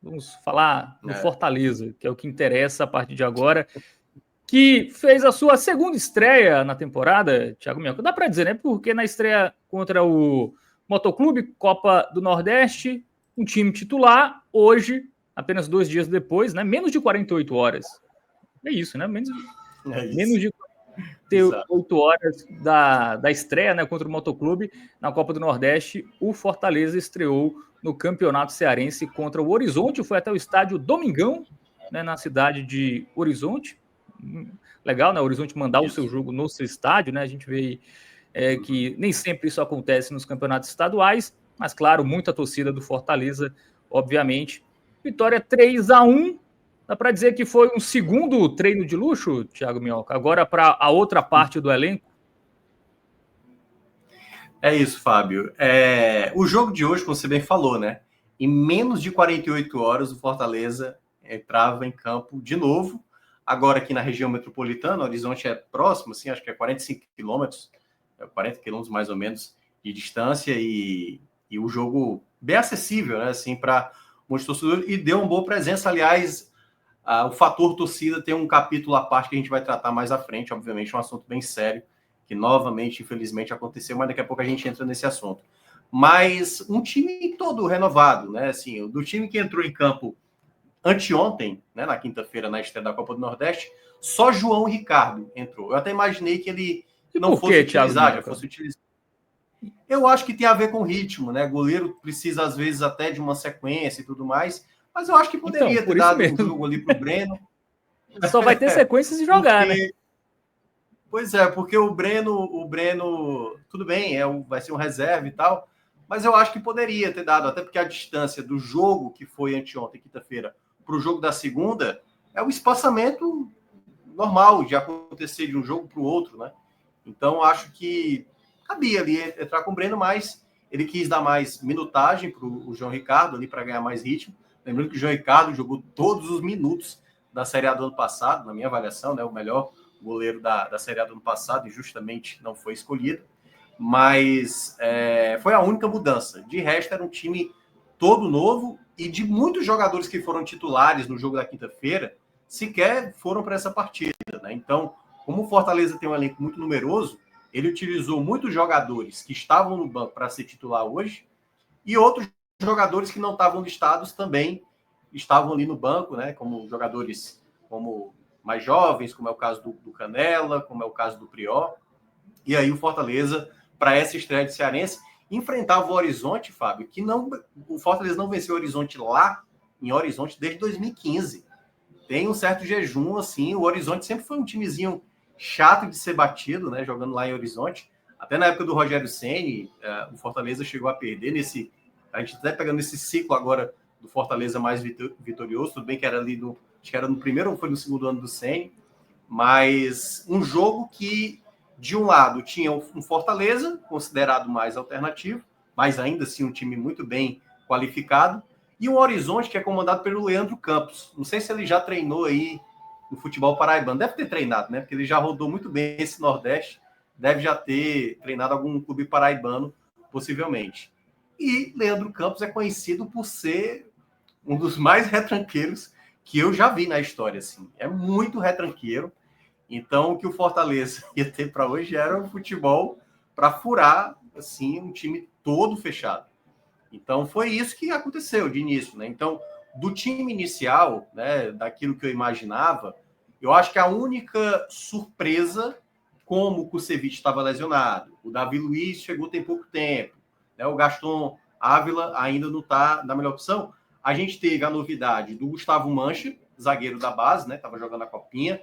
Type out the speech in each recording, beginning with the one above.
Vamos falar do Fortaleza, que é o que interessa a partir de agora, que fez a sua segunda estreia na temporada, Thiago Minhoca. Dá para dizer, né? Porque na estreia contra o Motoclube, Copa do Nordeste, um time titular, hoje, apenas 2 dias depois, né? Menos de 48 horas. É isso, né? Menos de 48 horas da estreia, né, contra o Motoclube na Copa do Nordeste, o Fortaleza estreou no Campeonato Cearense contra o Horizonte, foi até o estádio Domingão, né, na cidade de Horizonte. Legal, né? O Horizonte mandar o seu jogo no seu estádio, né? A gente vê que nem sempre isso acontece nos campeonatos estaduais, mas claro, muita torcida do Fortaleza, obviamente. Vitória 3-1. Dá para dizer que foi um segundo treino de luxo, Thiago Minhoca? Agora para a outra parte do elenco? É isso, Fábio. O jogo de hoje, como você bem falou, né? Em menos de 48 horas, o Fortaleza entrava em campo de novo. Agora aqui na região metropolitana, o Horizonte é próximo, assim, acho que é 45 quilômetros, 40 quilômetros mais ou menos de distância, e o jogo bem acessível, né? Assim, para muitos torcedores, e deu uma boa presença. Aliás, o fator torcida tem um capítulo à parte que a gente vai tratar mais à frente, obviamente, um assunto bem sério, que novamente, infelizmente, aconteceu, mas daqui a pouco a gente entra nesse assunto. Mas um time todo renovado, né? Assim, do time que entrou em campo anteontem, né, na quinta-feira, na estreia da Copa do Nordeste, só João Ricardo entrou. Eu até imaginei que ele não fosse utilizar, já fosse utilizar. Eu acho que tem a ver com o ritmo, né? Goleiro precisa, às vezes, até de uma sequência e tudo mais, mas eu acho que poderia ter dado um jogo ali para o Breno. Só vai ter sequências de jogar, né? Pois é, porque o Breno, tudo bem, vai ser um reserva e tal, mas eu acho que poderia ter dado, até porque a distância do jogo que foi anteontem, quinta-feira, para o jogo da segunda, é um espaçamento normal de acontecer de um jogo para o outro, né? Então, acho que cabia ali entrar com o Breno, mas ele quis dar mais minutagem para o João Ricardo ali para ganhar mais ritmo. Lembrando que o João Ricardo jogou todos os minutos da Série A do ano passado, na minha avaliação, né? O melhor goleiro da Série A do ano passado, e justamente não foi escolhido. Mas foi a única mudança. De resto, era um time todo novo e de muitos jogadores que foram titulares no jogo da quinta-feira sequer foram para essa partida, né? Então, como o Fortaleza tem um elenco muito numeroso, ele utilizou muitos jogadores que estavam no banco para ser titular hoje e outros jogadores que não estavam listados também estavam ali no banco, né? Como jogadores como mais jovens, como é o caso do Canela, como é o caso do Prior. E aí o Fortaleza, para essa estreia de cearense, enfrentava o Horizonte, Fábio, que não, o Fortaleza não venceu o Horizonte lá, em Horizonte, desde 2015. Tem um certo jejum, assim, o Horizonte sempre foi um timezinho chato de ser batido, né, jogando lá em Horizonte. Até na época do Rogério Ceni, o Fortaleza chegou a perder nesse... A gente está pegando esse ciclo agora do Fortaleza mais vitorioso, tudo bem que era ali acho que era no primeiro ou foi no segundo ano do Ceni, mas um jogo que, de um lado, tinha um Fortaleza, considerado mais alternativo, mas ainda assim um time muito bem qualificado, e um Horizonte que é comandado pelo Leandro Campos. Não sei se ele já treinou aí no futebol paraibano. Deve ter treinado, né? Porque ele já rodou muito bem esse Nordeste. Deve já ter treinado algum clube paraibano, possivelmente. E Leandro Campos é conhecido por ser um dos mais retranqueiros que eu já vi na história. Assim. É muito retranqueiro. Então, o que o Fortaleza ia ter para hoje era um futebol para furar assim, um time todo fechado. Então, foi isso que aconteceu de início, né? Então, do time inicial, né, daquilo que eu imaginava, eu acho que a única surpresa, como o Kusevich estava lesionado, o Davi Luiz chegou tem pouco tempo, né, o Gaston Ávila ainda não está na melhor opção. A gente teve a novidade do Gustavo Mancha, zagueiro da base, né? Estava jogando a Copinha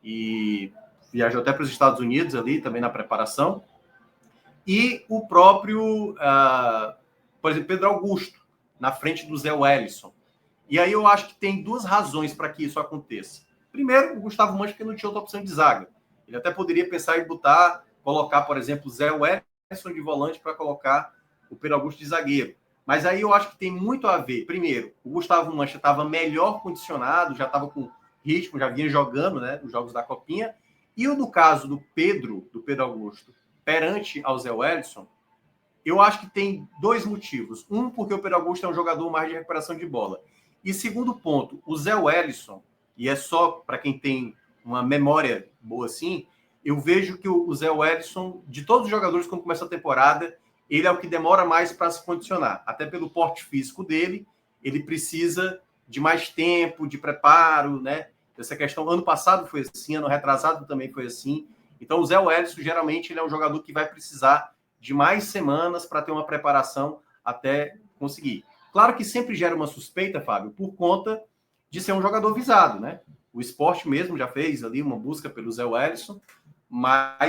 e viajou até para os Estados Unidos ali, também na preparação. E o próprio... por exemplo, Pedro Augusto, na frente do Zé Wellison. E aí eu acho que tem duas razões para que isso aconteça. Primeiro, o Gustavo Mancha, que não tinha outra opção de zaga. Ele até poderia pensar em colocar, por exemplo, o Zé Wellison de volante para colocar o Pedro Augusto de zagueiro. Mas aí eu acho que tem muito a ver. Primeiro, o Gustavo Mancha estava melhor condicionado, já estava com ritmo, já vinha jogando, né, os jogos da Copinha. E no caso do Pedro Augusto, perante ao Zé Wellison, eu acho que tem dois motivos. Um, porque o Pedro Augusto é um jogador mais de recuperação de bola. E segundo ponto, o Zé Wellison, e é só para quem tem uma memória boa assim, eu vejo que o Zé Wellison, de todos os jogadores, quando começa a temporada, ele é o que demora mais para se condicionar. Até pelo porte físico dele, ele precisa de mais tempo, de preparo, né? Essa questão, ano passado foi assim, ano retrasado também foi assim. Então, o Zé Wellison, geralmente, ele é um jogador que vai precisar de mais semanas para ter uma preparação até conseguir. Claro que sempre gera uma suspeita, Fábio, por conta de ser um jogador visado, né? O Sport mesmo já fez ali uma busca pelo Zé Wellison,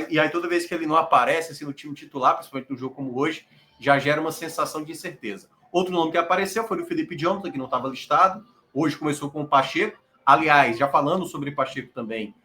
e aí toda vez que ele não aparece assim, no time titular, principalmente no jogo como hoje, já gera uma sensação de incerteza. Outro nome que apareceu foi o Felipe Jonathan, que não estava listado. Hoje começou com o Pacheco. Aliás, já falando sobre Pacheco também,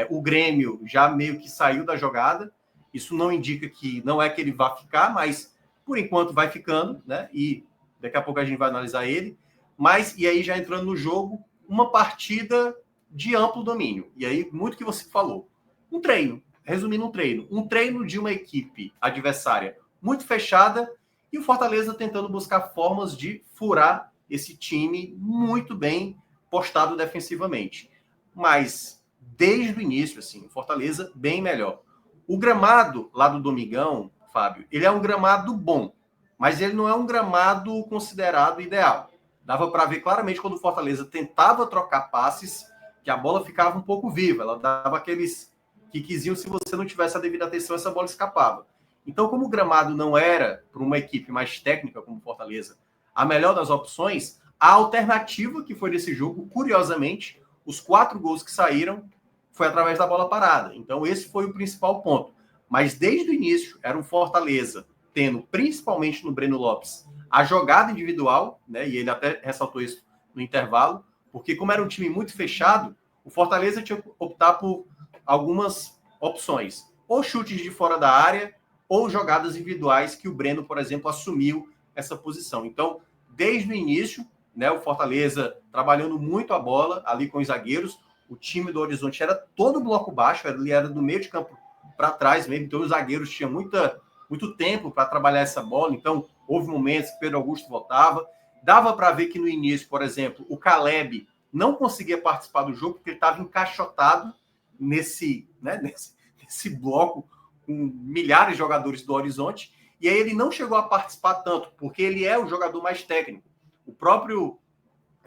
o Grêmio já meio que saiu da jogada. Isso não indica que não é que ele vá ficar, mas por enquanto vai ficando, né? E daqui a pouco a gente vai analisar ele. Mas, e aí já entrando no jogo, uma partida de amplo domínio. E aí, muito que você falou. Um treino, resumindo um treino de uma equipe adversária muito fechada e o Fortaleza tentando buscar formas de furar esse time muito bem postado defensivamente. Mas, desde o início, assim, o Fortaleza bem melhor. O gramado lá do Domingão, Fábio, ele é um gramado bom, mas ele não é um gramado considerado ideal. Dava para ver claramente quando o Fortaleza tentava trocar passes, que a bola ficava um pouco viva, ela dava aqueles quiquezinhos, se você não tivesse a devida atenção, essa bola escapava. Então, como o gramado não era, para uma equipe mais técnica como o Fortaleza, a melhor das opções, a alternativa que foi desse jogo, curiosamente, os 4 gols que saíram foi através da bola parada. Então, esse foi o principal ponto. Mas, desde o início, era um Fortaleza tendo, principalmente no Breno Lopes, a jogada individual, né? E ele até ressaltou isso no intervalo, porque como era um time muito fechado, o Fortaleza tinha que optar por algumas opções. Ou chutes de fora da área, ou jogadas individuais que o Breno, por exemplo, assumiu essa posição. Então, desde o início, né, o Fortaleza trabalhando muito a bola ali com os zagueiros, o time do Horizonte era todo bloco baixo, ele era do meio de campo para trás mesmo, então os zagueiros tinham muito tempo para trabalhar essa bola, então houve momentos que Pedro Augusto voltava, dava para ver que no início, por exemplo, o Caleb não conseguia participar do jogo porque ele estava encaixotado nesse bloco com milhares de jogadores do Horizonte, e aí ele não chegou a participar tanto, porque ele é o jogador mais técnico. O próprio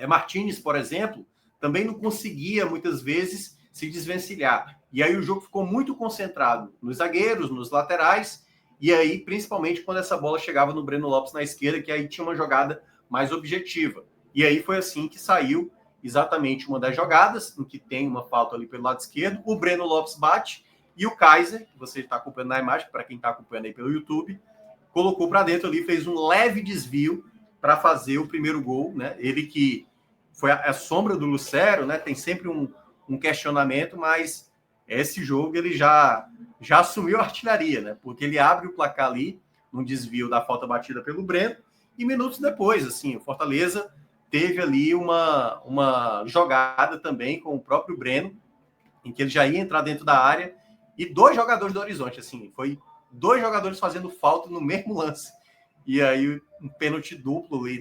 Martínez, por exemplo, também não conseguia, muitas vezes, se desvencilhar. E aí o jogo ficou muito concentrado nos zagueiros, nos laterais, e aí, principalmente, quando essa bola chegava no Breno Lopes na esquerda, que aí tinha uma jogada mais objetiva. E aí foi assim que saiu exatamente uma das jogadas, em que tem uma falta ali pelo lado esquerdo, o Breno Lopes bate, e o Kaiser, que você está acompanhando na imagem, para quem está acompanhando aí pelo YouTube, colocou para dentro ali, fez um leve desvio para fazer o primeiro gol, né? Ele que foi a sombra do Lucero, né? Tem sempre um questionamento, mas esse jogo ele já assumiu a artilharia, né? Porque ele abre o placar ali, num desvio da falta batida pelo Breno, e minutos depois, assim, o Fortaleza teve ali uma jogada também com o próprio Breno, em que ele já ia entrar dentro da área, e 2 jogadores do Horizonte, assim, foi 2 jogadores fazendo falta no mesmo lance. E aí um pênalti duplo e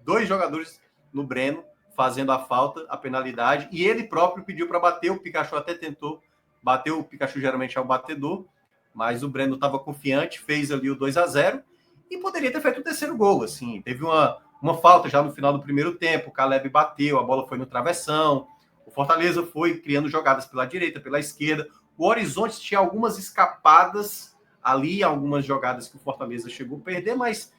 2 jogadores no Breno fazendo a falta, a penalidade, e ele próprio pediu para bater, o Pikachu até tentou bater, o Pikachu geralmente é o batedor, mas o Breno estava confiante, fez ali o 2-0 e poderia ter feito o terceiro gol, assim, teve uma falta já no final do primeiro tempo, o Caleb bateu, a bola foi no travessão, o Fortaleza foi criando jogadas pela direita, pela esquerda, o Horizonte tinha algumas escapadas ali, algumas jogadas que o Fortaleza chegou a perder, mas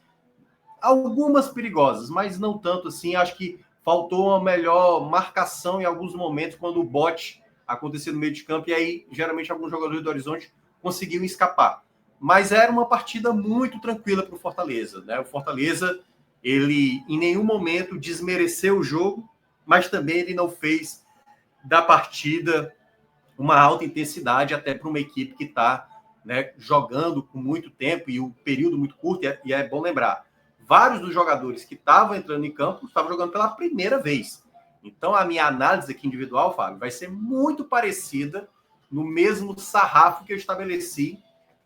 algumas perigosas, mas não tanto assim. Acho que faltou uma melhor marcação em alguns momentos, quando o bote acontecia no meio de campo, e aí, geralmente, alguns jogadores do Horizonte conseguiam escapar. Mas era uma partida muito tranquila para o Fortaleza, né? O Fortaleza, ele em nenhum momento desmereceu o jogo, mas também ele não fez da partida uma alta intensidade, até para uma equipe que está, né, jogando com muito tempo e um período muito curto, e é bom lembrar, vários dos jogadores que estavam entrando em campo estavam jogando pela primeira vez. Então, a minha análise aqui individual, Fábio, vai ser muito parecida no mesmo sarrafo que eu estabeleci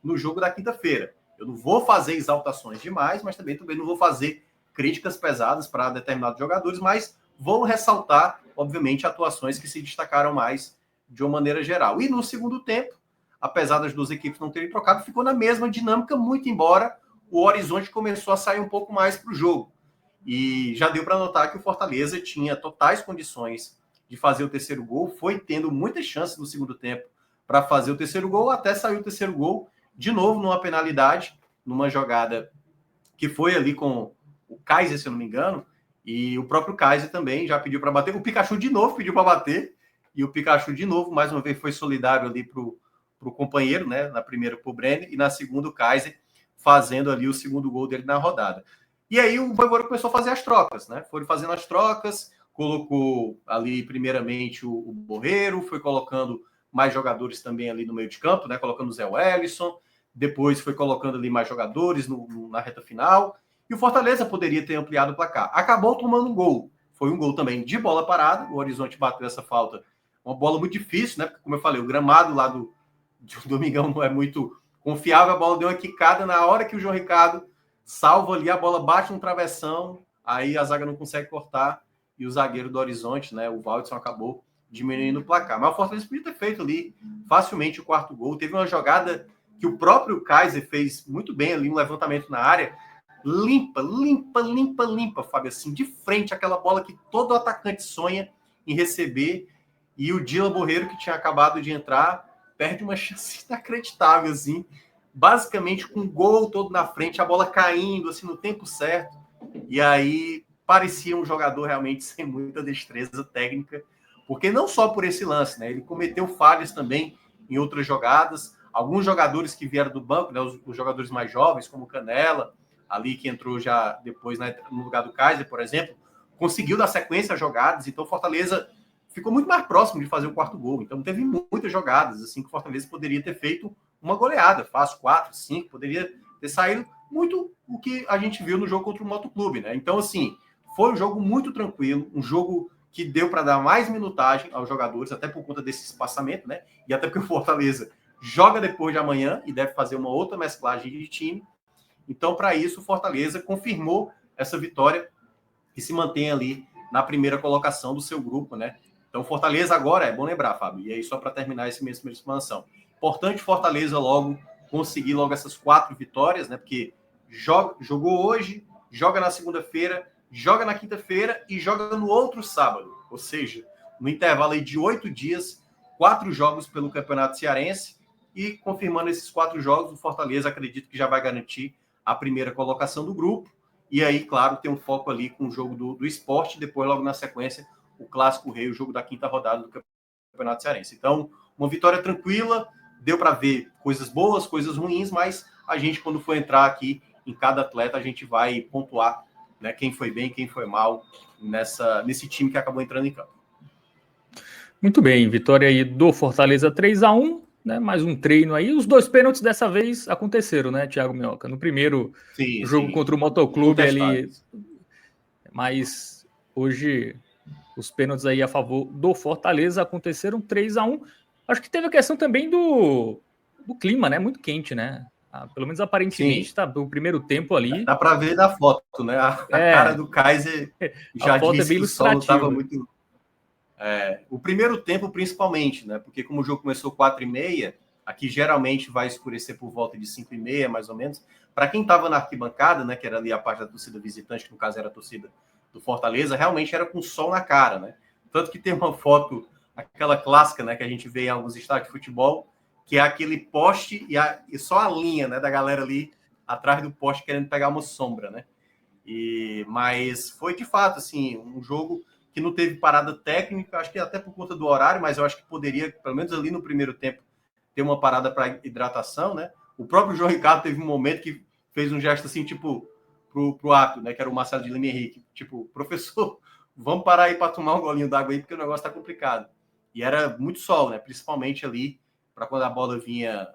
no jogo da quinta-feira. Eu não vou fazer exaltações demais, mas também não vou fazer críticas pesadas para determinados jogadores, mas vou ressaltar, obviamente, atuações que se destacaram mais de uma maneira geral. E no segundo tempo, apesar das duas equipes não terem trocado, ficou na mesma dinâmica, muito embora o Horizonte começou a sair um pouco mais para o jogo. E já deu para notar que o Fortaleza tinha totais condições de fazer o terceiro gol, foi tendo muitas chances no segundo tempo para fazer o terceiro gol, até saiu o terceiro gol, de novo numa penalidade, numa jogada que foi ali com o Kaiser, se eu não me engano, e o próprio Kaiser também já pediu para bater. O Pikachu de novo pediu para bater, e o Pikachu de novo, mais uma vez, foi solidário ali para o companheiro, né? Na primeira para o Brenner, e na segunda o Kaiser fazendo ali o segundo gol dele na rodada. E aí o Voivoda começou a fazer as trocas, né? Foi fazendo as trocas, colocou ali primeiramente o Borreiro, foi colocando mais jogadores também ali no meio de campo, né? Colocando o Zé Wellison, depois foi colocando ali mais jogadores na reta final, e o Fortaleza poderia ter ampliado o placar. Acabou tomando um gol. Foi um gol também de bola parada, o Horizonte bateu essa falta. Uma bola muito difícil, né? Porque, como eu falei, o gramado lá do Domingão não é muito confiável, a bola deu uma quicada, na hora que o João Ricardo salva ali, a bola bate no travessão, aí a zaga não consegue cortar, e o zagueiro do Horizonte, né, o Valdson, acabou diminuindo o placar. Mas o Fortaleza podia ter feito ali facilmente o quarto gol. Teve uma jogada que o próprio Kaiser fez muito bem ali, um levantamento na área, limpa, Fábio, assim, de frente, aquela bola que todo atacante sonha em receber, e o Dila Borreiro, que tinha acabado de entrar, perde uma chance inacreditável, assim, basicamente com o gol todo na frente, a bola caindo, assim, no tempo certo, e aí parecia um jogador realmente sem muita destreza técnica, porque não só por esse lance, né, ele cometeu falhas também em outras jogadas, alguns jogadores que vieram do banco, né, os jogadores mais jovens, como o Canela, ali que entrou já depois, né, no lugar do Kaiser, por exemplo, conseguiu dar sequência a jogadas, então Fortaleza ficou muito mais próximo de fazer o quarto gol. Então teve muitas jogadas assim que o Fortaleza poderia ter feito uma goleada, fácil, 4, 5, poderia ter saído muito o que a gente viu no jogo contra o Motoclube, né? Então, assim, foi um jogo muito tranquilo, um jogo que deu para dar mais minutagem aos jogadores, até por conta desse espaçamento, né? E até porque o Fortaleza joga depois de amanhã e deve fazer uma outra mesclagem de time. Então, para isso, o Fortaleza confirmou essa vitória e se mantém ali na primeira colocação do seu grupo, né? Então, Fortaleza agora, é bom lembrar, Fábio, e aí só para terminar esse mês de expansão. Importante Fortaleza logo conseguir logo essas 4 vitórias, né? Porque jogou hoje, joga na segunda-feira, joga na quinta-feira e joga no outro sábado. Ou seja, no intervalo aí de 8 dias, 4 jogos pelo Campeonato Cearense, e confirmando esses 4 jogos, o Fortaleza acredito que já vai garantir a primeira colocação do grupo. E aí, claro, tem um foco ali com o jogo do Sport, depois logo na sequência o Clássico Rei, o jogo da quinta rodada do Campeonato Cearense. Então, uma vitória tranquila, deu para ver coisas boas, coisas ruins, mas a gente, quando for entrar aqui em cada atleta, a gente vai pontuar, né, quem foi bem, quem foi mal nesse time que acabou entrando em campo. Muito bem, vitória aí do Fortaleza 3-1, né, mais um treino aí. Os 2 pênaltis dessa vez aconteceram, né, Thiago Minhoca? No primeiro jogo contra o Motoclube ali, mas hoje os pênaltis aí a favor do Fortaleza aconteceram 3-1. Acho que teve a questão também do clima, né? Muito quente, né? Pelo menos aparentemente tá o primeiro tempo ali. Dá para ver da foto, né? A cara do Kaiser já disse que o sol não estava muito... o primeiro tempo, principalmente, né? Porque como o jogo começou 4h30, aqui geralmente vai escurecer por volta de 5h30, mais ou menos. Para quem estava na arquibancada, né? Que era ali a parte da torcida visitante, que no caso era a torcida do Fortaleza, realmente era com sol na cara, né? Tanto que tem uma foto, aquela clássica, né, que a gente vê em alguns estádios de futebol, que é aquele poste e só a linha, né, da galera ali atrás do poste querendo pegar uma sombra, né? Mas foi de fato assim um jogo que não teve parada técnica, acho que até por conta do horário, mas eu acho que poderia, pelo menos ali no primeiro tempo, ter uma parada para hidratação, né? O próprio João Ricardo teve um momento que fez um gesto assim, tipo, pro ato, né, que era o Marcelo de Lima Henrique, tipo, professor, vamos parar aí para tomar um golinho d'água aí, porque o negócio tá complicado. E era muito sol, né, principalmente ali, para quando a bola vinha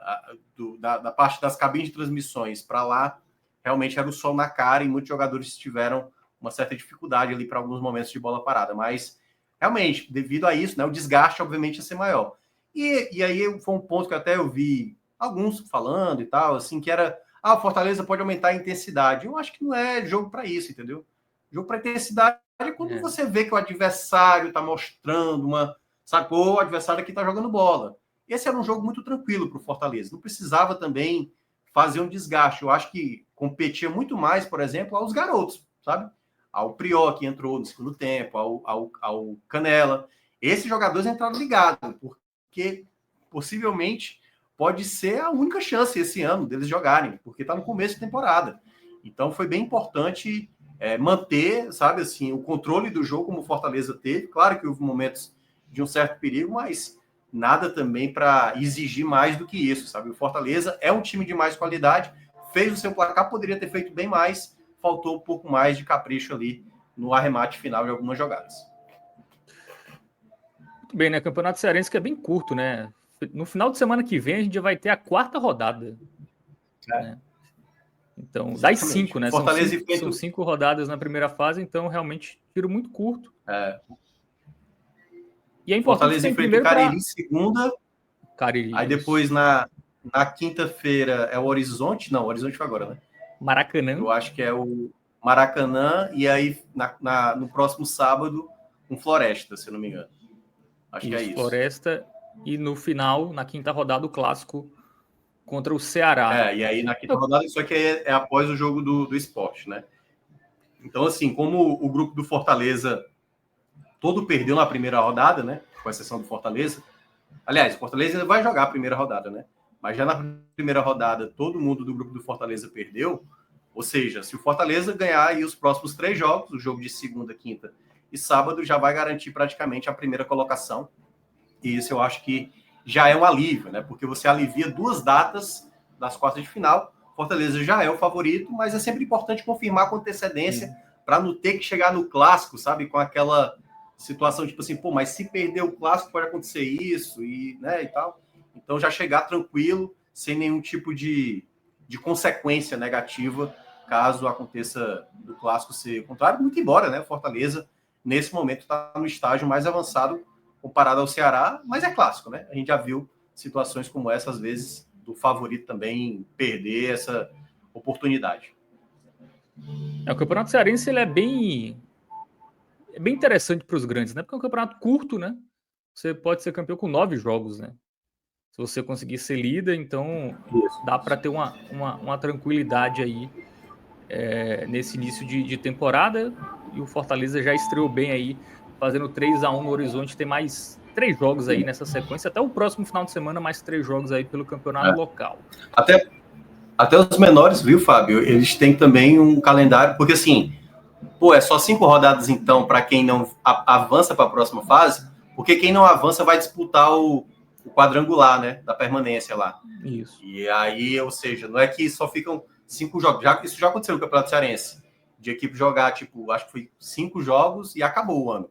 da parte das cabines de transmissões para lá, realmente era o sol na cara e muitos jogadores tiveram uma certa dificuldade ali para alguns momentos de bola parada, mas realmente, devido a isso, né, o desgaste obviamente ia ser maior. E aí foi um ponto que até eu vi alguns falando e tal, assim, que era o Fortaleza pode aumentar a intensidade. Eu acho que não é jogo para isso, entendeu? Jogo para intensidade é quando você vê que o adversário está mostrando sacou? O adversário aqui está jogando bola. Esse era um jogo muito tranquilo para o Fortaleza. Não precisava também fazer um desgaste. Eu acho que competia muito mais, por exemplo, aos garotos, sabe? Ao Prió, que entrou no segundo tempo, ao Canela. Esses jogadores entraram ligados, porque possivelmente pode ser a única chance esse ano deles jogarem, porque está no começo de temporada. Então foi bem importante manter, sabe, assim, o controle do jogo como o Fortaleza teve. Claro que houve momentos de um certo perigo, mas nada também para exigir mais do que isso, sabe? O Fortaleza é um time de mais qualidade, fez o seu placar, poderia ter feito bem mais, faltou um pouco mais de capricho ali no arremate final de algumas jogadas. Muito bem, né? Campeonato Cearense que é bem curto, né? No final de semana que vem a gente já vai ter a 4ª rodada. Né? Então, das 5, né? São 5 rodadas na primeira fase, então realmente tiro muito curto. E é importante Fortaleza enfrenta o Cariri segunda. Cariri. Aí depois na quinta-feira é o Horizonte. Não, o Horizonte foi agora, né? Maracanã. Eu acho que é o Maracanã. E aí no próximo sábado, um Floresta, se eu não me engano. Acho que é isso. Floresta. E no final, na 5ª rodada, o clássico contra o Ceará. E aí na 5ª rodada, isso aqui é após o jogo do Sport, né? Então, assim, como o grupo do Fortaleza todo perdeu na primeira rodada, né? Com exceção do Fortaleza. Aliás, o Fortaleza ainda vai jogar a primeira rodada, né? Mas já na primeira rodada, todo mundo do grupo do Fortaleza perdeu. Ou seja, se o Fortaleza ganhar aí os próximos 3 jogos, o jogo de segunda, quinta e sábado, já vai garantir praticamente a primeira colocação. E isso eu acho que já é um alívio, né? Porque você alivia 2 datas das quartas de final. Fortaleza já é o favorito, mas é sempre importante confirmar com antecedência para não ter que chegar no clássico, sabe? Com aquela situação tipo assim, pô, mas se perder o clássico pode acontecer isso e, né, e tal. Então já chegar tranquilo, sem nenhum tipo de consequência negativa, caso aconteça do clássico ser o contrário, muito embora, né, Fortaleza nesse momento está no estágio mais avançado comparado ao Ceará, mas é clássico, né? A gente já viu situações como essa, às vezes, do favorito também perder essa oportunidade. O Campeonato Cearense ele é bem interessante para os grandes, né? Porque é um campeonato curto, né? Você pode ser campeão com 9 jogos, né? Se você conseguir ser líder, então dá para ter uma tranquilidade aí nesse início de temporada. E o Fortaleza já estreou bem aí, fazendo 3-1 no Horizonte. Tem mais 3 jogos aí nessa sequência. Até o próximo final de semana, mais 3 jogos aí pelo campeonato local. Até os menores, viu, Fábio? Eles têm também um calendário, porque assim, pô, é só 5 rodadas então para quem não avança para a próxima fase, porque quem não avança vai disputar o quadrangular, né, da permanência lá. Isso. E aí, ou seja, não é que só ficam 5 jogos, isso já aconteceu no Campeonato Cearense, de equipe jogar, tipo, acho que foi 5 jogos e acabou o ano.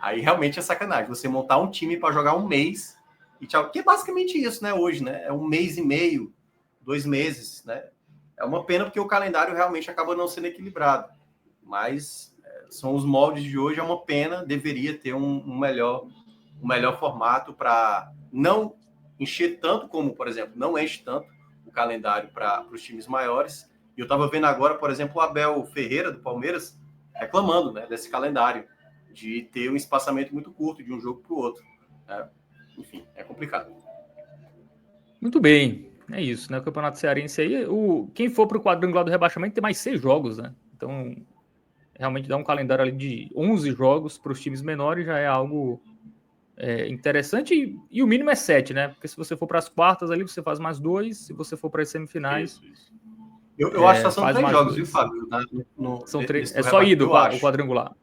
Aí realmente é sacanagem, você montar um time para jogar um mês e tchau, que é basicamente isso, né, hoje, né, é 1 mês e meio, 2 meses, né, é uma pena porque o calendário realmente acaba não sendo equilibrado, mas são os moldes de hoje, é uma pena, deveria ter um melhor formato para não encher tanto como, por exemplo, não enche tanto o calendário para os times maiores. E eu estava vendo agora, por exemplo, o Abel Ferreira, do Palmeiras, reclamando, né, desse calendário, de ter um espaçamento muito curto de um jogo para o outro. Enfim, é complicado. Muito bem, é isso, né? O Campeonato Cearense aí, quem for para o quadrangular do rebaixamento tem mais 6 jogos, né? Então, realmente dá um calendário ali de 11 jogos para os times menores, já é algo interessante, e o mínimo é 7, né? Porque se você for para as quartas ali, você faz mais 2, se você for para as semifinais... Isso. Eu acho que só são 3 jogos, 2. Viu, Fábio? São 3, é só ida o quadrangular.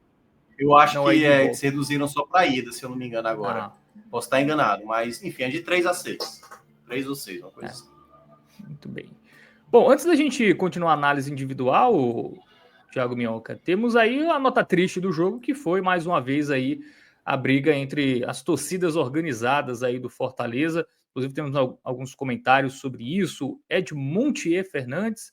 Eu acho que se reduziram só para a ida, se eu não me engano agora. Posso estar enganado, mas enfim, é de 3 a 6. 3 ou 6, uma coisa assim. Muito bem. Bom, antes da gente continuar a análise individual, Thiago Minhoca, temos aí a nota triste do jogo, que foi mais uma vez aí a briga entre as torcidas organizadas aí do Fortaleza. Inclusive temos alguns comentários sobre isso. Edmontier Fernandes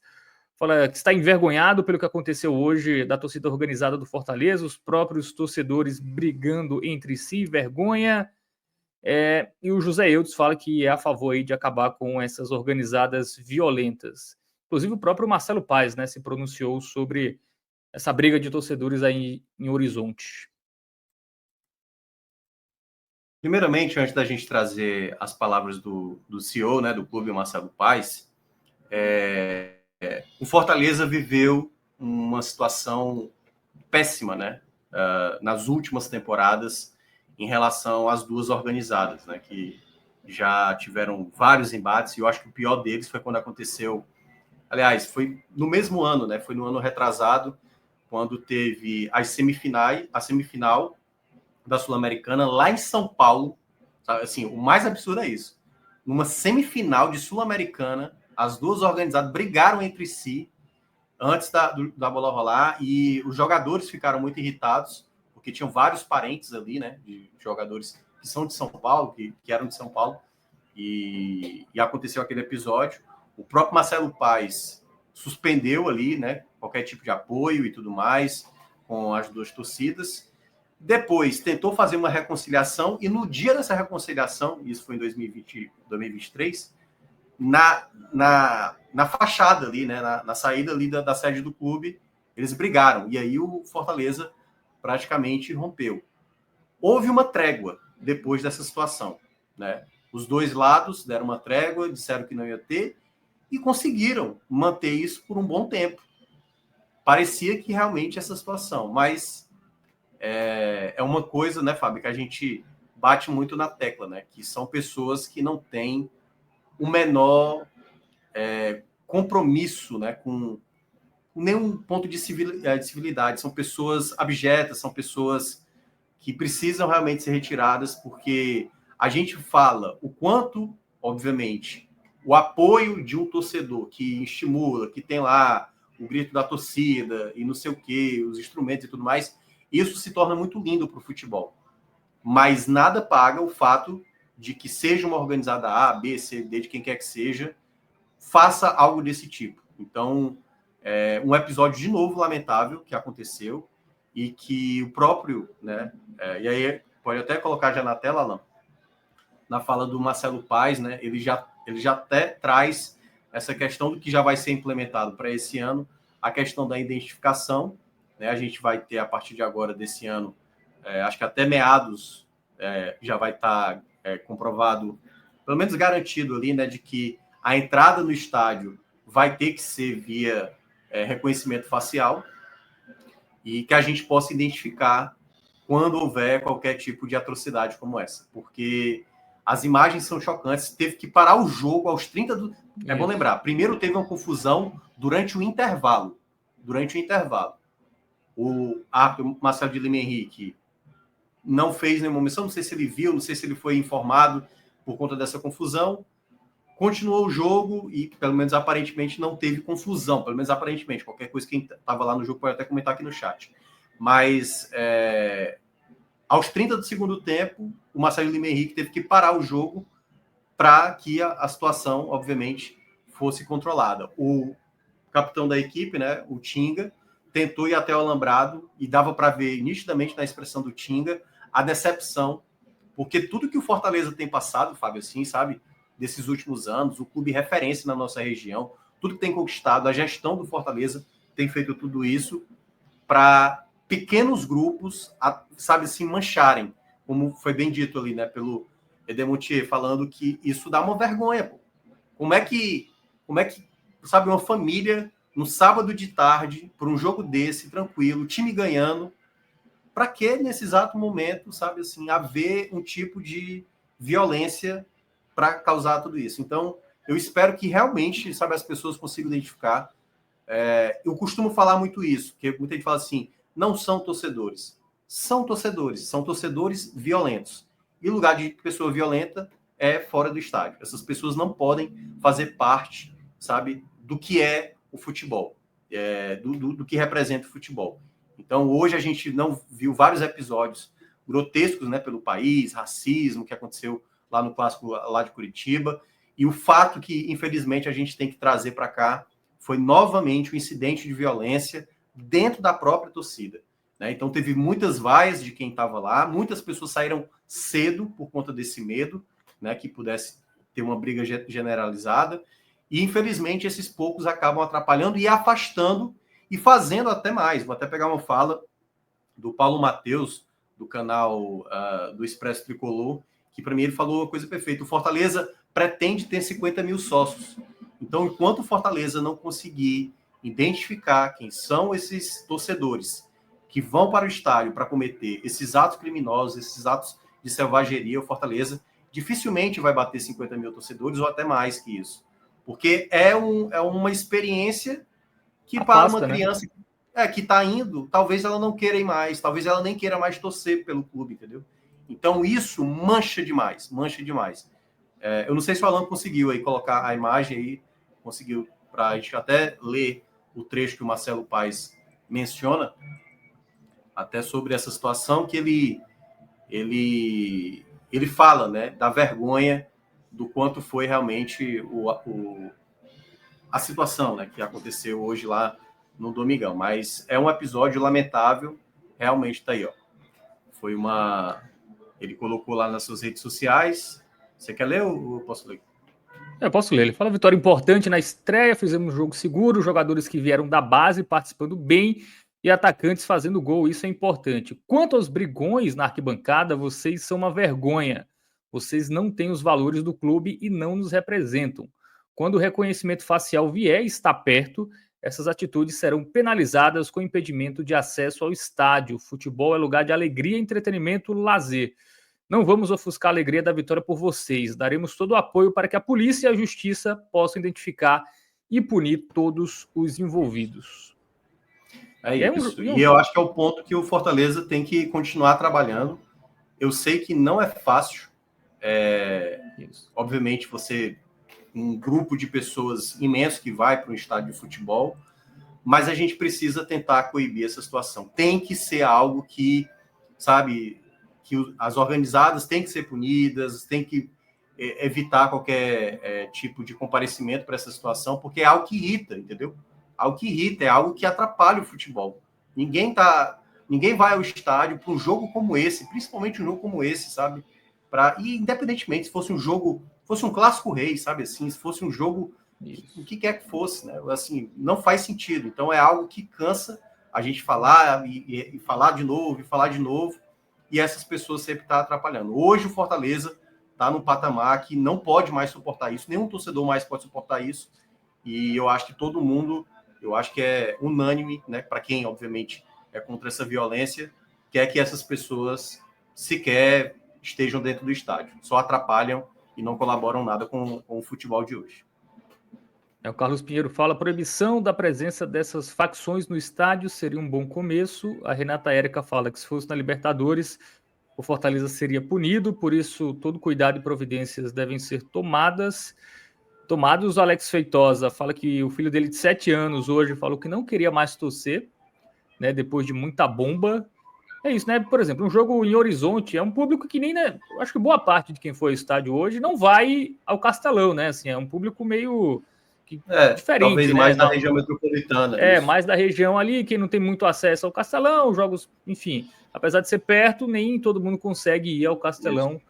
fala que está envergonhado pelo que aconteceu hoje da torcida organizada do Fortaleza, os próprios torcedores brigando entre si, vergonha. E o José Eudes fala que é a favor aí de acabar com essas organizadas violentas. Inclusive o próprio Marcelo Paes, né, se pronunciou sobre essa briga de torcedores aí em Horizonte. Primeiramente, antes da gente trazer as palavras do CEO, né, do clube, Marcelo Paes, o Fortaleza viveu uma situação péssima, né, nas últimas temporadas em relação às duas organizadas, né, que já tiveram vários embates, e eu acho que o pior deles foi quando aconteceu, aliás, foi no mesmo ano, né, foi no ano retrasado, quando teve a semifinal da Sul-Americana lá em São Paulo. Sabe? Assim, o mais absurdo é isso. Numa semifinal de Sul-Americana, as duas organizadas brigaram entre si antes da bola rolar e os jogadores ficaram muito irritados, porque tinham vários parentes ali, né, de jogadores que são de São Paulo, que eram de São Paulo, e aconteceu aquele episódio. O próprio Marcelo Paes suspendeu ali, né, qualquer tipo de apoio e tudo mais com as duas torcidas. Depois tentou fazer uma reconciliação e no dia dessa reconciliação, isso foi em 2023, na fachada ali, né, na saída ali da sede do clube, eles brigaram. E aí o Fortaleza praticamente rompeu. Houve uma trégua depois dessa situação, né? Os dois lados deram uma trégua, disseram que não ia ter e conseguiram manter isso por um bom tempo. Parecia que realmente essa situação, mas é uma coisa, né, Fábio, que a gente bate muito na tecla, né? Que são pessoas que não têm o menor compromisso, né, com nenhum ponto de civilidade. São pessoas abjetas, são pessoas que precisam realmente ser retiradas, porque a gente fala o quanto, obviamente, o apoio de um torcedor que estimula, que tem lá o grito da torcida e não sei o quê, os instrumentos e tudo mais, isso se torna muito lindo para o futebol. Mas nada paga o fato de que seja uma organizada A, B, C, D, de quem quer que seja, faça algo desse tipo. Então, um episódio de novo lamentável que aconteceu e que o próprio, né, e aí pode até colocar já na tela, Alan, na fala do Marcelo Paes, né, ele já até traz essa questão do que já vai ser implementado para esse ano, a questão da identificação, né, a gente vai ter a partir de agora desse ano, acho que até meados já vai estar comprovado, pelo menos garantido ali, né, de que a entrada no estádio vai ter que ser via reconhecimento facial e que a gente possa identificar quando houver qualquer tipo de atrocidade como essa. Porque as imagens são chocantes. Teve que parar o jogo aos 30 do... É bom lembrar, primeiro teve uma confusão durante o intervalo. O Marcelo de Lima Henrique não fez nenhuma omissão, não sei se ele viu, não sei se ele foi informado por conta dessa confusão. Continuou o jogo e, pelo menos aparentemente, não teve confusão. Pelo menos aparentemente. Qualquer coisa, quem estava lá no jogo pode até comentar aqui no chat. Mas, aos 30 do segundo tempo, o Marcelo Lima Henrique teve que parar o jogo para que a situação, obviamente, fosse controlada. O capitão da equipe, né, o Tinga, tentou ir até o alambrado e dava para ver nitidamente na expressão do Tinga a decepção, porque tudo que o Fortaleza tem passado, Fábio, assim, sabe, desses últimos anos, o clube referência na nossa região, tudo que tem conquistado, a gestão do Fortaleza tem feito tudo isso para pequenos grupos, sabe, se mancharem, como foi bem dito ali, né, pelo Edemontier, falando que isso dá uma vergonha, pô. Como é que, sabe, uma família no sábado de tarde, por um jogo desse, tranquilo, time ganhando, para que nesse exato momento, sabe, assim, haver um tipo de violência para causar tudo isso? Então, eu espero que realmente, sabe, as pessoas consigam identificar. Eu costumo falar muito isso, porque muita gente fala assim, não são torcedores. São torcedores violentos. E o lugar de pessoa violenta é fora do estádio. Essas pessoas não podem fazer parte, sabe, do que é o futebol, do que representa o futebol. Então, hoje a gente não viu vários episódios grotescos, né, pelo país, racismo que aconteceu lá no clássico lá de Curitiba, e o fato que, infelizmente, a gente tem que trazer para cá foi novamente um incidente de violência dentro da própria torcida, né? Então, teve muitas vaias de quem estava lá, muitas pessoas saíram cedo por conta desse medo, né, que pudesse ter uma briga generalizada, E, infelizmente, esses poucos acabam atrapalhando e afastando e fazendo até mais. Vou até pegar uma fala do Paulo Mateus, do canal do Expresso Tricolor, que, para mim, ele falou uma coisa perfeita. O Fortaleza pretende ter 50 mil sócios. Então, enquanto o Fortaleza não conseguir identificar quem são esses torcedores que vão para o estádio para cometer esses atos criminosos, esses atos de selvageria, o Fortaleza dificilmente vai bater 50 mil torcedores ou até mais que isso. Porque é uma experiência que para uma criança, né, que está indo, talvez ela não queira ir mais, talvez ela nem queira mais torcer pelo clube, entendeu? Então isso mancha demais. Eu não sei se o Alan conseguiu aí colocar a imagem aí, conseguiu, para a gente até ler o trecho que o Marcelo Paes menciona, até sobre essa situação que ele fala, né, da vergonha do quanto foi realmente a situação, né, que aconteceu hoje lá no Domingão. Mas é um episódio lamentável, realmente tá aí, ó. Foi ele colocou lá nas suas redes sociais. Você quer ler ou eu posso ler? Eu posso ler. Ele fala: vitória importante na estreia, fizemos um jogo seguro, jogadores que vieram da base participando bem e atacantes fazendo gol, isso é importante. Quanto aos brigões na arquibancada, vocês são uma vergonha. Vocês não têm os valores do clube e não nos representam. Quando o reconhecimento facial vier e está perto, essas atitudes serão penalizadas com impedimento de acesso ao estádio. Futebol é lugar de alegria, entretenimento, lazer. Não vamos ofuscar a alegria da vitória por vocês. Daremos todo o apoio para que a polícia e a justiça possam identificar e punir todos os envolvidos. É isso. E eu acho que é o ponto que o Fortaleza tem que continuar trabalhando. Eu sei que não é fácil. Obviamente, um grupo de pessoas imenso que vai para um estádio de futebol, mas a gente precisa tentar coibir essa situação. Tem que ser algo que, sabe, que as organizadas têm que ser punidas, tem que evitar qualquer tipo de comparecimento para essa situação, porque é algo que irrita, entendeu? Algo que irrita, é algo que atrapalha o futebol. Ninguém vai ao estádio para um jogo como esse, principalmente um jogo como esse, sabe? E independentemente se fosse um clássico rei, sabe assim, se fosse um jogo, o que quer que fosse, né? Assim, não faz sentido. Então é algo que cansa a gente falar e falar de novo, e falar de novo, e essas pessoas sempre estão atrapalhando. Hoje o Fortaleza está num patamar que não pode mais suportar isso, nenhum torcedor mais pode suportar isso, e eu acho que todo mundo, eu acho que é unânime, né, para quem, obviamente, é contra essa violência, quer que essas pessoas sequer estejam dentro do estádio. Só atrapalham e não colaboram nada com o futebol de hoje. O Carlos Pinheiro fala: a proibição da presença dessas facções no estádio seria um bom começo. A Renata Érica fala que se fosse na Libertadores, o Fortaleza seria punido, por isso todo cuidado e providências devem ser tomados. O Alex Feitosa fala que o filho dele de 7 anos hoje falou que não queria mais torcer, né, depois de muita bomba. É isso, né? Por exemplo, um jogo em Horizonte é um público que nem, né? Acho que boa parte de quem foi ao estádio hoje não vai ao Castelão, né? Assim, é um público meio diferente, talvez né? mais da região metropolitana. Mais da região ali, quem não tem muito acesso ao Castelão, jogos, enfim, apesar de ser perto, nem todo mundo consegue ir ao Castelão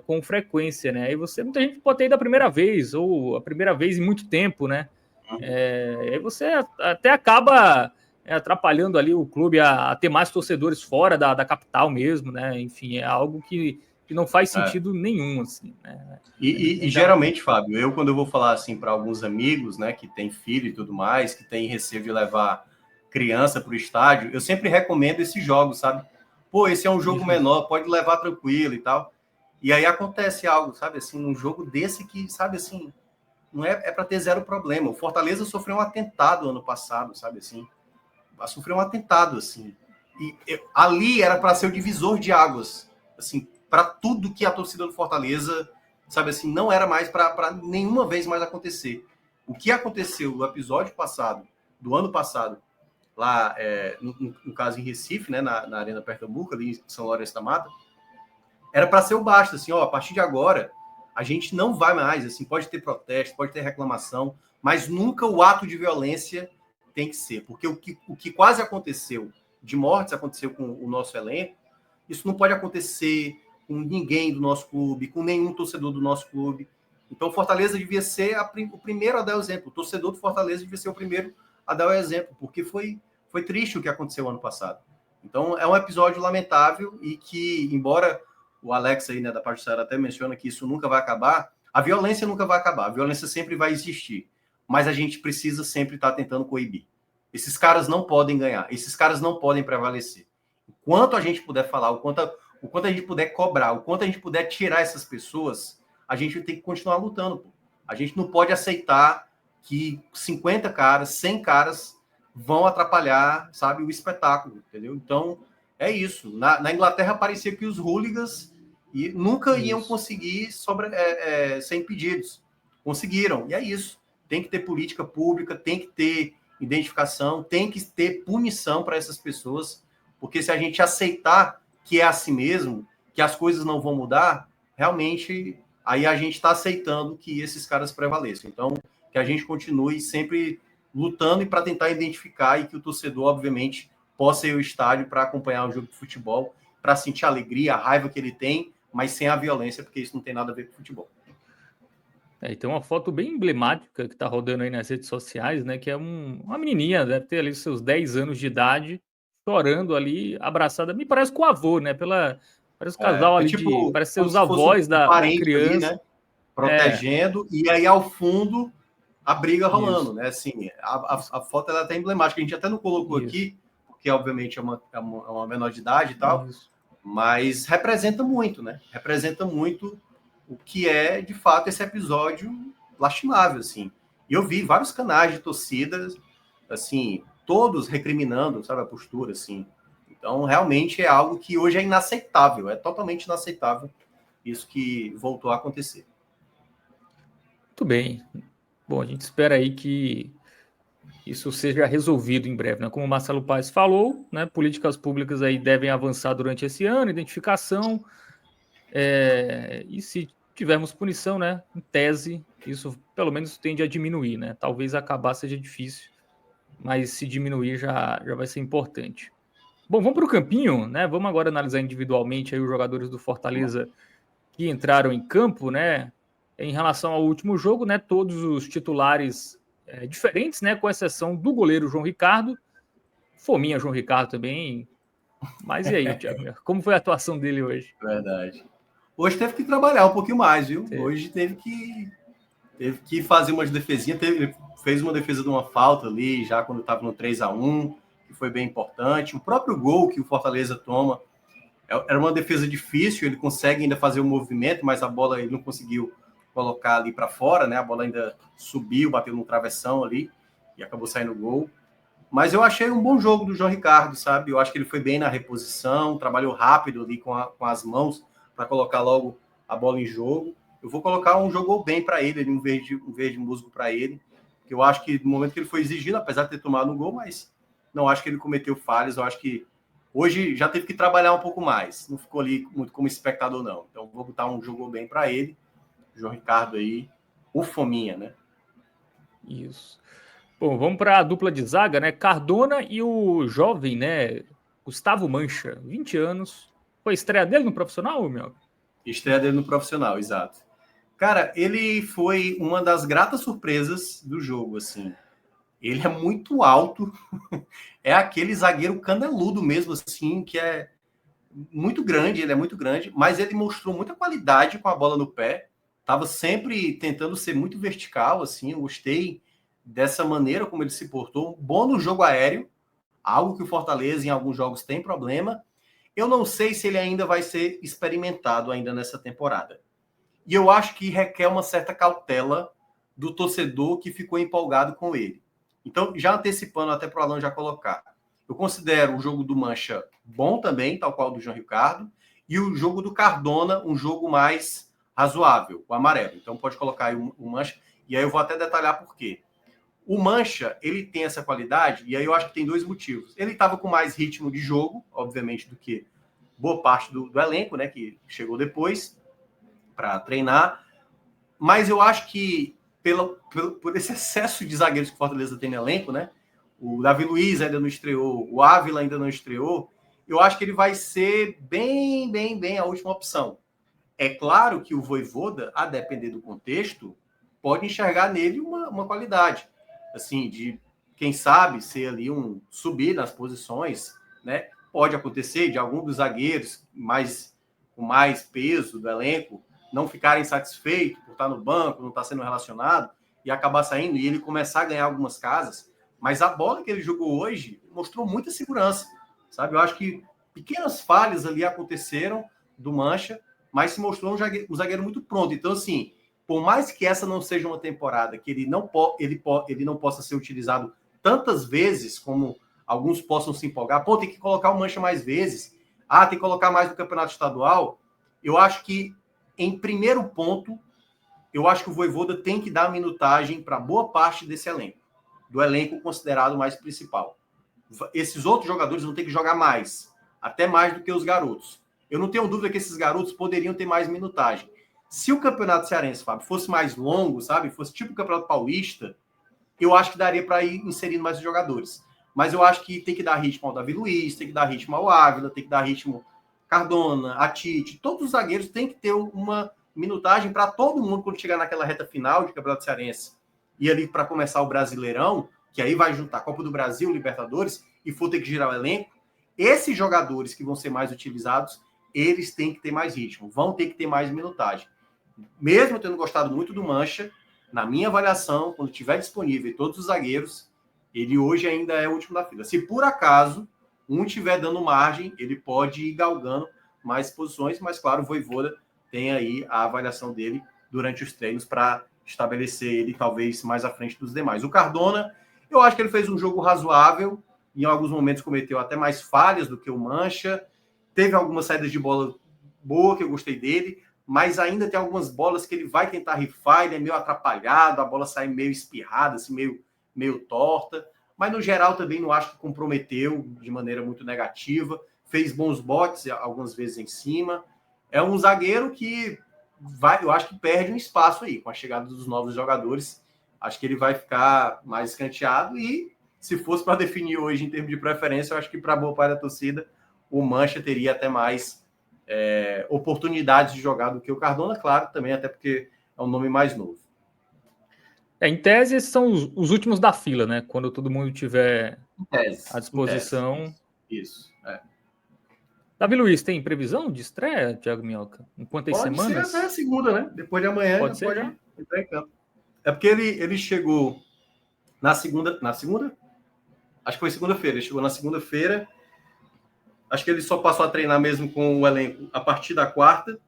com frequência, né? E muita gente pode ter ido a primeira vez, ou a primeira vez em muito tempo, né? Aí você até acaba atrapalhando ali o clube a ter mais torcedores fora da capital mesmo, né? Enfim, é algo que não faz sentido nenhum, assim, né? E geralmente, Fábio, quando eu vou falar assim para alguns amigos, né, que tem filho e tudo mais, que tem receio de levar criança para o estádio, eu sempre recomendo esses jogos, sabe? Pô, esse é um jogo menor, pode levar tranquilo e tal. E aí acontece algo, sabe, assim, um jogo desse que, sabe, assim, não é para ter zero problema. O Fortaleza sofreu um atentado ano passado, sabe, assim, sofreu um atentado, assim, e ali era para ser o divisor de águas, assim, para tudo que a torcida do Fortaleza, sabe, assim, não era mais para nenhuma vez mais acontecer. O que aconteceu no episódio passado, do ano passado, lá, no caso em Recife, né, na Arena Pernambuco, ali em São Lourenço da Mata, era para ser o basta, assim, ó, a partir de agora, a gente não vai mais, assim, pode ter protesto, pode ter reclamação, mas nunca o ato de violência tem que ser, porque o que quase aconteceu de mortes, aconteceu com o nosso elenco, isso não pode acontecer com ninguém do nosso clube, com nenhum torcedor do nosso clube, Então, o Fortaleza devia ser o primeiro a dar o exemplo. O torcedor do Fortaleza devia ser o primeiro a dar o exemplo, porque foi triste o que aconteceu ano passado. Então, é um episódio lamentável e que, embora o Alex aí, né, da parte até menciona que isso nunca vai acabar, a violência nunca vai acabar, a violência sempre vai existir, mas a gente precisa sempre estar tentando coibir. Esses caras não podem ganhar, esses caras não podem prevalecer. O quanto a gente puder falar, o quanto a gente puder cobrar, o quanto a gente puder tirar essas pessoas, a gente tem que continuar lutando. Pô. A gente não pode aceitar que 50 caras, 100 caras vão atrapalhar, sabe, o espetáculo, entendeu? Então, é isso. Na Inglaterra parecia que os hooligans nunca iam conseguir ser impedidos. Conseguiram, e é isso. Tem que ter política pública, tem que ter identificação, tem que ter punição para essas pessoas, porque se a gente aceitar que é assim mesmo, que as coisas não vão mudar, realmente aí a gente está aceitando que esses caras prevaleçam. Então, que a gente continue sempre lutando e para tentar identificar e que o torcedor, obviamente, possa ir ao estádio para acompanhar o jogo de futebol, para sentir a alegria, a raiva que ele tem, mas sem a violência, porque isso não tem nada a ver com futebol. E tem uma foto bem emblemática que está rodando aí nas redes sociais, né? Que é uma menininha, deve ter ali seus 10 anos de idade, chorando ali, abraçada. Me parece com o avô, né? Parece o casal ali tipo, parece ser os avós da criança. Ali, né? Protegendo, e aí ao fundo a briga rolando, né? Assim, a foto ela é até emblemática, a gente até não colocou aqui, porque obviamente é uma menor de idade e tal, mas representa muito, né? Representa muito o que é, de fato, esse episódio lastimável, assim. E eu vi vários canais de torcidas, assim, todos recriminando, sabe, a postura, assim. Então, realmente é algo que hoje é inaceitável, é totalmente inaceitável isso que voltou a acontecer. Muito bem. Bom, a gente espera aí que isso seja resolvido em breve, né? Como o Marcelo Paes falou, né? Políticas públicas aí devem avançar durante esse ano, identificação, e se tivermos punição, né? Em tese, isso pelo menos tende a diminuir, né? Talvez acabar seja difícil, mas se diminuir já vai ser importante. Bom, vamos para o campinho, né? Vamos agora analisar individualmente aí os jogadores do Fortaleza que entraram em campo, né? Em relação ao último jogo, né? Todos os titulares diferentes, né? Com exceção do goleiro João Ricardo, fominha João Ricardo também. Mas e aí, Thiago? Como foi a atuação dele hoje? Verdade. Hoje teve que trabalhar um pouquinho mais, viu? Hoje teve que fazer umas defesinhas. Fez uma defesa de uma falta ali, já quando estava no 3-1, que foi bem importante. O próprio gol que o Fortaleza toma era uma defesa difícil, ele consegue ainda fazer o movimento, mas a bola ele não conseguiu colocar ali para fora, né? A bola ainda subiu, bateu no travessão ali e acabou saindo o gol. Mas eu achei um bom jogo do João Ricardo, sabe? Eu acho que ele foi bem na reposição, trabalhou rápido ali com as mãos para colocar logo a bola em jogo. Eu vou colocar um jogou bem para ele, um verde musgo para ele, que eu acho que no momento que ele foi exigido, apesar de ter tomado um gol, mas não acho que ele cometeu falhas, eu acho que hoje já teve que trabalhar um pouco mais, não ficou ali muito como espectador não. Então vou botar um jogou bem para ele, João Ricardo aí, o fominha, né? Isso. Bom, vamos para a dupla de zaga, né? Cardona e o jovem, né? Gustavo Mancha, 20 anos. Foi a estreia dele no profissional, meu? Estreia dele no profissional, exato. Cara, ele foi uma das gratas surpresas do jogo, assim. Ele é muito alto, é aquele zagueiro caneludo mesmo, assim, que é muito grande, ele é muito grande, mas ele mostrou muita qualidade com a bola no pé, estava sempre tentando ser muito vertical, assim, eu gostei dessa maneira como ele se portou, bom no jogo aéreo, algo que o Fortaleza em alguns jogos tem problema. Eu não sei se ele ainda vai ser experimentado ainda nessa temporada. E eu acho que requer uma certa cautela do torcedor que ficou empolgado com ele. Então, já antecipando até para o Alan já colocar, eu considero o jogo do Mancha bom também, tal qual do João Ricardo, e o jogo do Cardona um jogo mais razoável, o amarelo. Então, pode colocar aí o Mancha, e aí eu vou até detalhar por quê. O Mancha, ele tem essa qualidade, e aí eu acho que tem dois motivos. Ele estava com mais ritmo de jogo, obviamente, do que boa parte do elenco, né, que chegou depois para treinar, mas eu acho que por esse excesso de zagueiros que o Fortaleza tem no elenco, né, o Davi Luiz ainda não estreou, o Ávila ainda não estreou, eu acho que ele vai ser bem a última opção. É claro que o Vojvoda, a depender do contexto, pode enxergar nele uma qualidade, assim, de, quem sabe, ser ali subir nas posições, né? Pode acontecer de algum dos zagueiros com mais peso do elenco não ficarem satisfeitos por estar no banco, não estar sendo relacionado e acabar saindo e ele começar a ganhar algumas casas. Mas a bola que ele jogou hoje mostrou muita segurança, sabe? Eu acho que pequenas falhas ali aconteceram do Mancha, mas se mostrou um zagueiro muito pronto. Então, assim, por mais que essa não seja uma temporada que ele não possa ser utilizado tantas vezes como alguns possam se empolgar, tem que colocar o Mancha mais vezes, tem que colocar mais no campeonato estadual, eu acho que, em primeiro ponto, eu acho que o Vojvoda tem que dar minutagem para boa parte desse elenco, do elenco considerado mais principal. Esses outros jogadores vão ter que jogar mais, até mais do que os garotos. Eu não tenho dúvida que esses garotos poderiam ter mais minutagem. Se o campeonato cearense, Fábio, fosse mais longo, sabe, fosse tipo o campeonato paulista, eu acho que daria para ir inserindo mais jogadores. Mas eu acho que tem que dar ritmo ao Davi Luiz, tem que dar ritmo ao Ávila, tem que dar ritmo Cardona, a Tite. Todos os zagueiros têm que ter uma minutagem para todo mundo quando chegar naquela reta final de campeonato cearense. E ali para começar o Brasileirão, que aí vai juntar Copa do Brasil, Libertadores, e for ter que girar o elenco, esses jogadores que vão ser mais utilizados, eles têm que ter mais ritmo, vão ter que ter mais minutagem. Mesmo tendo gostado muito do Mancha, na minha avaliação, quando estiver disponível todos os zagueiros, ele hoje ainda é o último da fila. Se por acaso um estiver dando margem, ele pode ir galgando mais posições, mas claro, o Vojvoda tem aí a avaliação dele durante os treinos para estabelecer ele talvez mais à frente dos demais. O Cardona, eu acho que ele fez um jogo razoável, em alguns momentos cometeu até mais falhas do que o Mancha, teve algumas saídas de bola boa que eu gostei dele, mas ainda tem algumas bolas que ele vai tentar rifar, ele é meio atrapalhado, a bola sai meio espirrada, assim, meio torta, mas no geral também não acho que comprometeu de maneira muito negativa, fez bons botes algumas vezes em cima, é um zagueiro que eu acho que perde um espaço aí, com a chegada dos novos jogadores, acho que ele vai ficar mais escanteado e se fosse para definir hoje em termos de preferência, eu acho que para boa parte da torcida, o Mancha teria até mais oportunidades de jogar do que o Cardona, claro, também até porque é um nome mais novo. Em tese, esses são os últimos da fila, né? Quando todo mundo tiver à disposição. Isso. Davi Luiz, tem previsão de estreia, Thiago Minhoca? Em quantas semanas? Pode ser até a segunda, né? Depois de amanhã pode entrar em campo. É porque ele chegou na segunda? Acho que foi segunda-feira. Ele chegou na segunda-feira. Acho que ele só passou a treinar mesmo com o elenco a partir da quarta.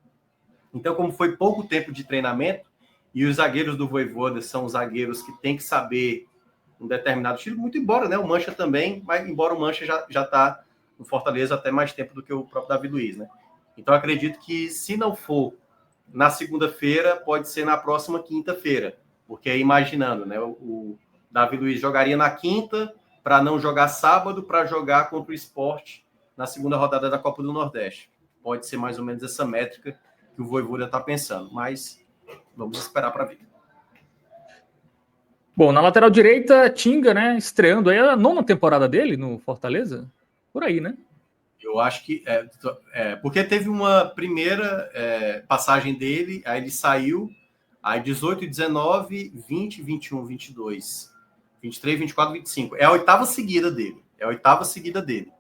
Então, como foi pouco tempo de treinamento, e os zagueiros do Vojvoda são zagueiros que têm que saber um determinado estilo, muito embora, né? O Mancha também, mas embora o Mancha já está no Fortaleza até mais tempo do que o próprio Davi Luiz, né? Então, acredito que se não for na segunda-feira, pode ser na próxima quinta-feira, porque aí imaginando, né? O Davi Luiz jogaria na quinta para não jogar sábado, para jogar contra o Sport na segunda rodada da Copa do Nordeste. Pode ser mais ou menos essa métrica que o Vojvoda está pensando, mas vamos esperar para ver. Bom, na lateral direita, Tinga, né? Estreando aí a 9ª temporada dele no Fortaleza. Por aí, né? Eu acho que porque teve uma primeira passagem dele, aí ele saiu, aí 18, 19, 20, 21, 22, 23, 24, 25. É a 8ª seguida dele.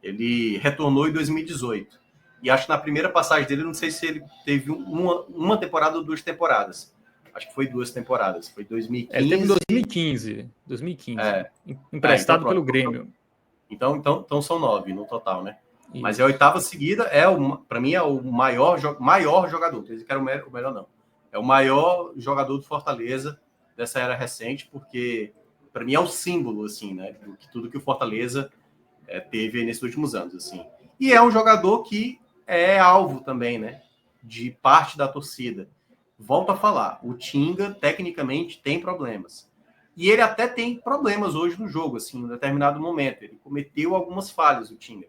Ele retornou em 2018. E acho que na primeira passagem dele, não sei se ele teve uma temporada ou 2 temporadas. Acho que foi 2 temporadas. Foi 2015. Ele teve em 2015. Emprestado então, pelo Grêmio. Então são 9 no total, né? Isso. Mas é a 8ª seguida, para mim é o maior jogador. Não sei que era o melhor, não. É o maior jogador do Fortaleza dessa era recente, porque para mim é o símbolo, assim, né? De tudo que o Fortaleza teve aí nesses últimos anos, assim. E é um jogador que é alvo também, né? De parte da torcida. Volto a falar, o Tinga, tecnicamente, tem problemas. E ele até tem problemas hoje no jogo, assim, em um determinado momento. Ele cometeu algumas falhas, o Tinga.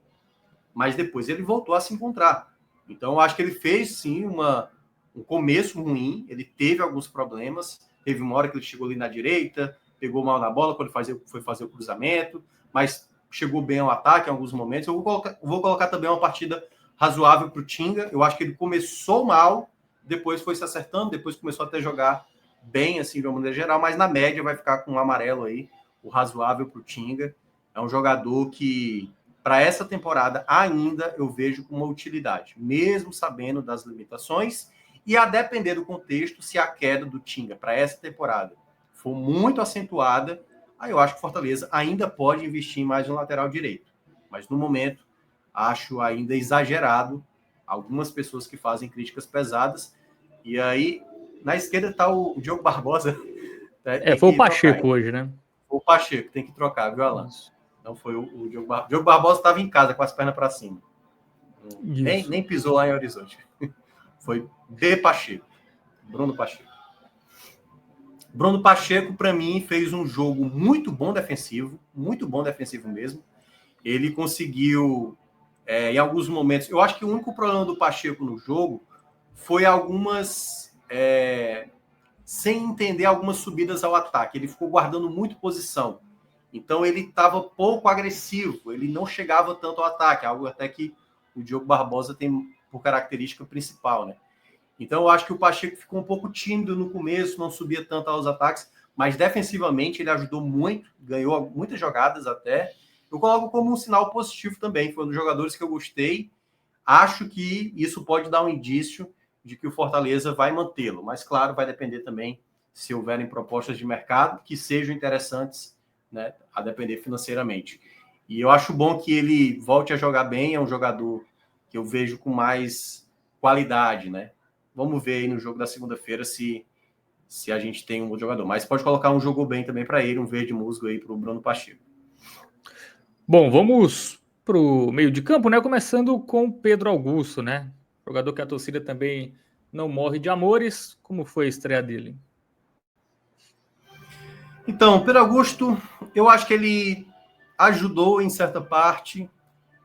Mas depois ele voltou a se encontrar. Então, eu acho que ele fez, sim, um começo ruim. Ele teve alguns problemas. Teve uma hora que ele chegou ali na direita, pegou mal na bola quando foi fazer o cruzamento, mas chegou bem ao ataque em alguns momentos. Eu vou colocar também uma partida razoável para o Tinga. Eu acho que ele começou mal, depois foi se acertando, depois começou até a jogar bem, assim, de uma maneira geral, mas na média vai ficar com um amarelo aí, o razoável para o Tinga. É um jogador que, para essa temporada, ainda eu vejo com uma utilidade, mesmo sabendo das limitações, e a depender do contexto, se a queda do Tinga para essa temporada for muito acentuada, aí eu acho que o Fortaleza ainda pode investir em mais um lateral direito. Mas no momento, acho ainda exagerado algumas pessoas que fazem críticas pesadas. E aí, na esquerda está o Diogo Barbosa. Foi o Pacheco hoje, né? O Pacheco, tem que trocar, viu, Alan? Não foi o Diogo Barbosa. O Diogo Barbosa estava em casa com as pernas para cima. Nem pisou lá em Horizonte. Foi B. Pacheco. Bruno Pacheco. Bruno Pacheco, para mim, fez um jogo muito bom defensivo mesmo. Ele conseguiu, em alguns momentos... Eu acho que o único problema do Pacheco no jogo foi algumas... sem entender algumas subidas ao ataque. Ele ficou guardando muito posição. Então, ele estava pouco agressivo. Ele não chegava tanto ao ataque. Algo até que o Diogo Barbosa tem por característica principal, né? Então, eu acho que o Pacheco ficou um pouco tímido no começo, não subia tanto aos ataques, mas defensivamente ele ajudou muito, ganhou muitas jogadas até. Eu coloco como um sinal positivo também, foi um dos jogadores que eu gostei. Acho que isso pode dar um indício de que o Fortaleza vai mantê-lo, mas claro, vai depender também se houverem propostas de mercado que sejam interessantes, né, a depender financeiramente. E eu acho bom que ele volte a jogar bem, é um jogador que eu vejo com mais qualidade, né? Vamos ver aí no jogo da segunda-feira se a gente tem um outro jogador. Mas pode colocar um jogou bem também para ele, um verde musgo aí para o Bruno Pacheco. Bom, vamos para o meio de campo, né? Começando com Pedro Augusto, né? Jogador que a torcida também não morre de amores. Como foi a estreia dele? Então, Pedro Augusto, eu acho que ele ajudou em certa parte.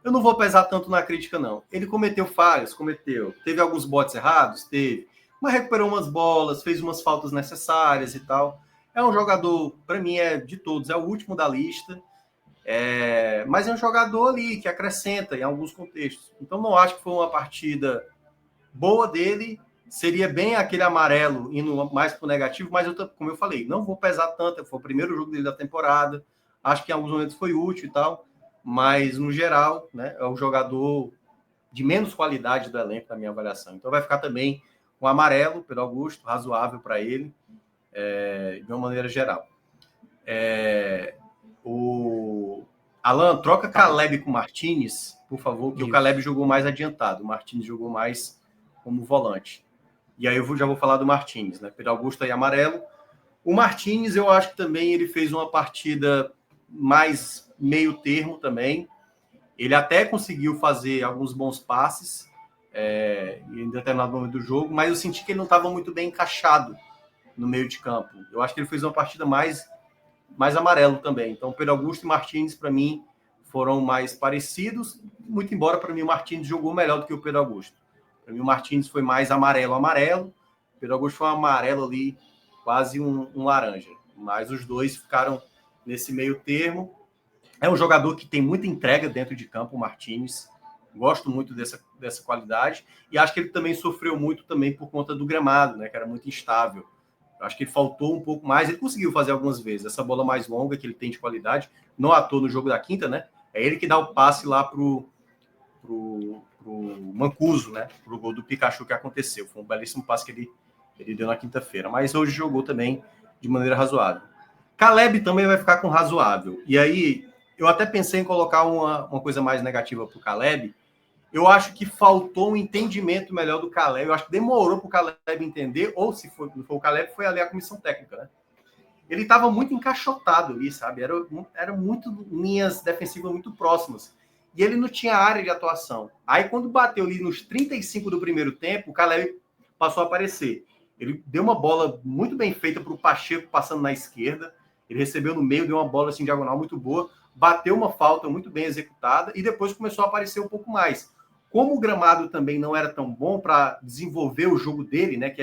Eu não vou pesar tanto na crítica, não. Ele cometeu falhas, cometeu. Teve alguns botes errados, teve. Mas recuperou umas bolas, fez umas faltas necessárias e tal. É um jogador, para mim, de todos, é o último da lista. Mas é um jogador ali que acrescenta em alguns contextos. Então, não acho que foi uma partida boa dele. Seria bem aquele amarelo indo mais para o negativo, mas como eu falei, não vou pesar tanto. Foi o primeiro jogo dele da temporada. Acho que em alguns momentos foi útil e tal. Mas, no geral, né, é o jogador de menos qualidade do elenco, na minha avaliação. Então, vai ficar também um amarelo, Pedro Augusto, razoável para ele, de uma maneira geral. O Alan, troca Caleb com Martínez, por favor, que o Caleb jogou mais adiantado, o Martínez jogou mais como volante. E aí eu já vou falar do Martínez, né? Pedro Augusto aí amarelo. O Martínez, eu acho que também ele fez uma partida mais meio termo também. Ele até conseguiu fazer alguns bons passes em determinado momento do jogo, mas eu senti que ele não estava muito bem encaixado no meio de campo. Eu acho que ele fez uma partida mais amarelo também. Então, Pedro Augusto e Martínez, para mim, foram mais parecidos, muito embora, para mim, o Martínez jogou melhor do que o Pedro Augusto. Para mim, o Martínez foi mais amarelo. O Pedro Augusto foi um amarelo ali, quase um laranja. Mas os dois ficaram nesse meio termo. É um jogador que tem muita entrega dentro de campo, o Martínez. Gosto muito dessa qualidade. E acho que ele também sofreu muito também por conta do gramado, né, que era muito instável. Acho que ele faltou um pouco mais. Ele conseguiu fazer algumas vezes. Essa bola mais longa que ele tem de qualidade, não à toa no jogo da quinta, né? É ele que dá o passe lá pro Mancuso, né? Pro gol do Pikachu que aconteceu. Foi um belíssimo passe que ele deu na quinta-feira. Mas hoje jogou também de maneira razoável. Caleb também vai ficar com razoável. E aí, eu até pensei em colocar uma coisa mais negativa pro Caleb. Eu acho que faltou um entendimento melhor do Caleb. Eu acho que demorou para o Caleb entender, ou se não foi o Caleb, foi ali a comissão técnica, né? Ele estava muito encaixotado ali, sabe? Era muito linhas defensivas muito próximas. E ele não tinha área de atuação. Aí, quando bateu ali nos 35 do primeiro tempo, o Caleb passou a aparecer. Ele deu uma bola muito bem feita para o Pacheco passando na esquerda. Ele recebeu no meio, deu uma bola assim, diagonal muito boa. Bateu uma falta muito bem executada e depois começou a aparecer um pouco mais. Como o gramado também não era tão bom para desenvolver o jogo dele, né?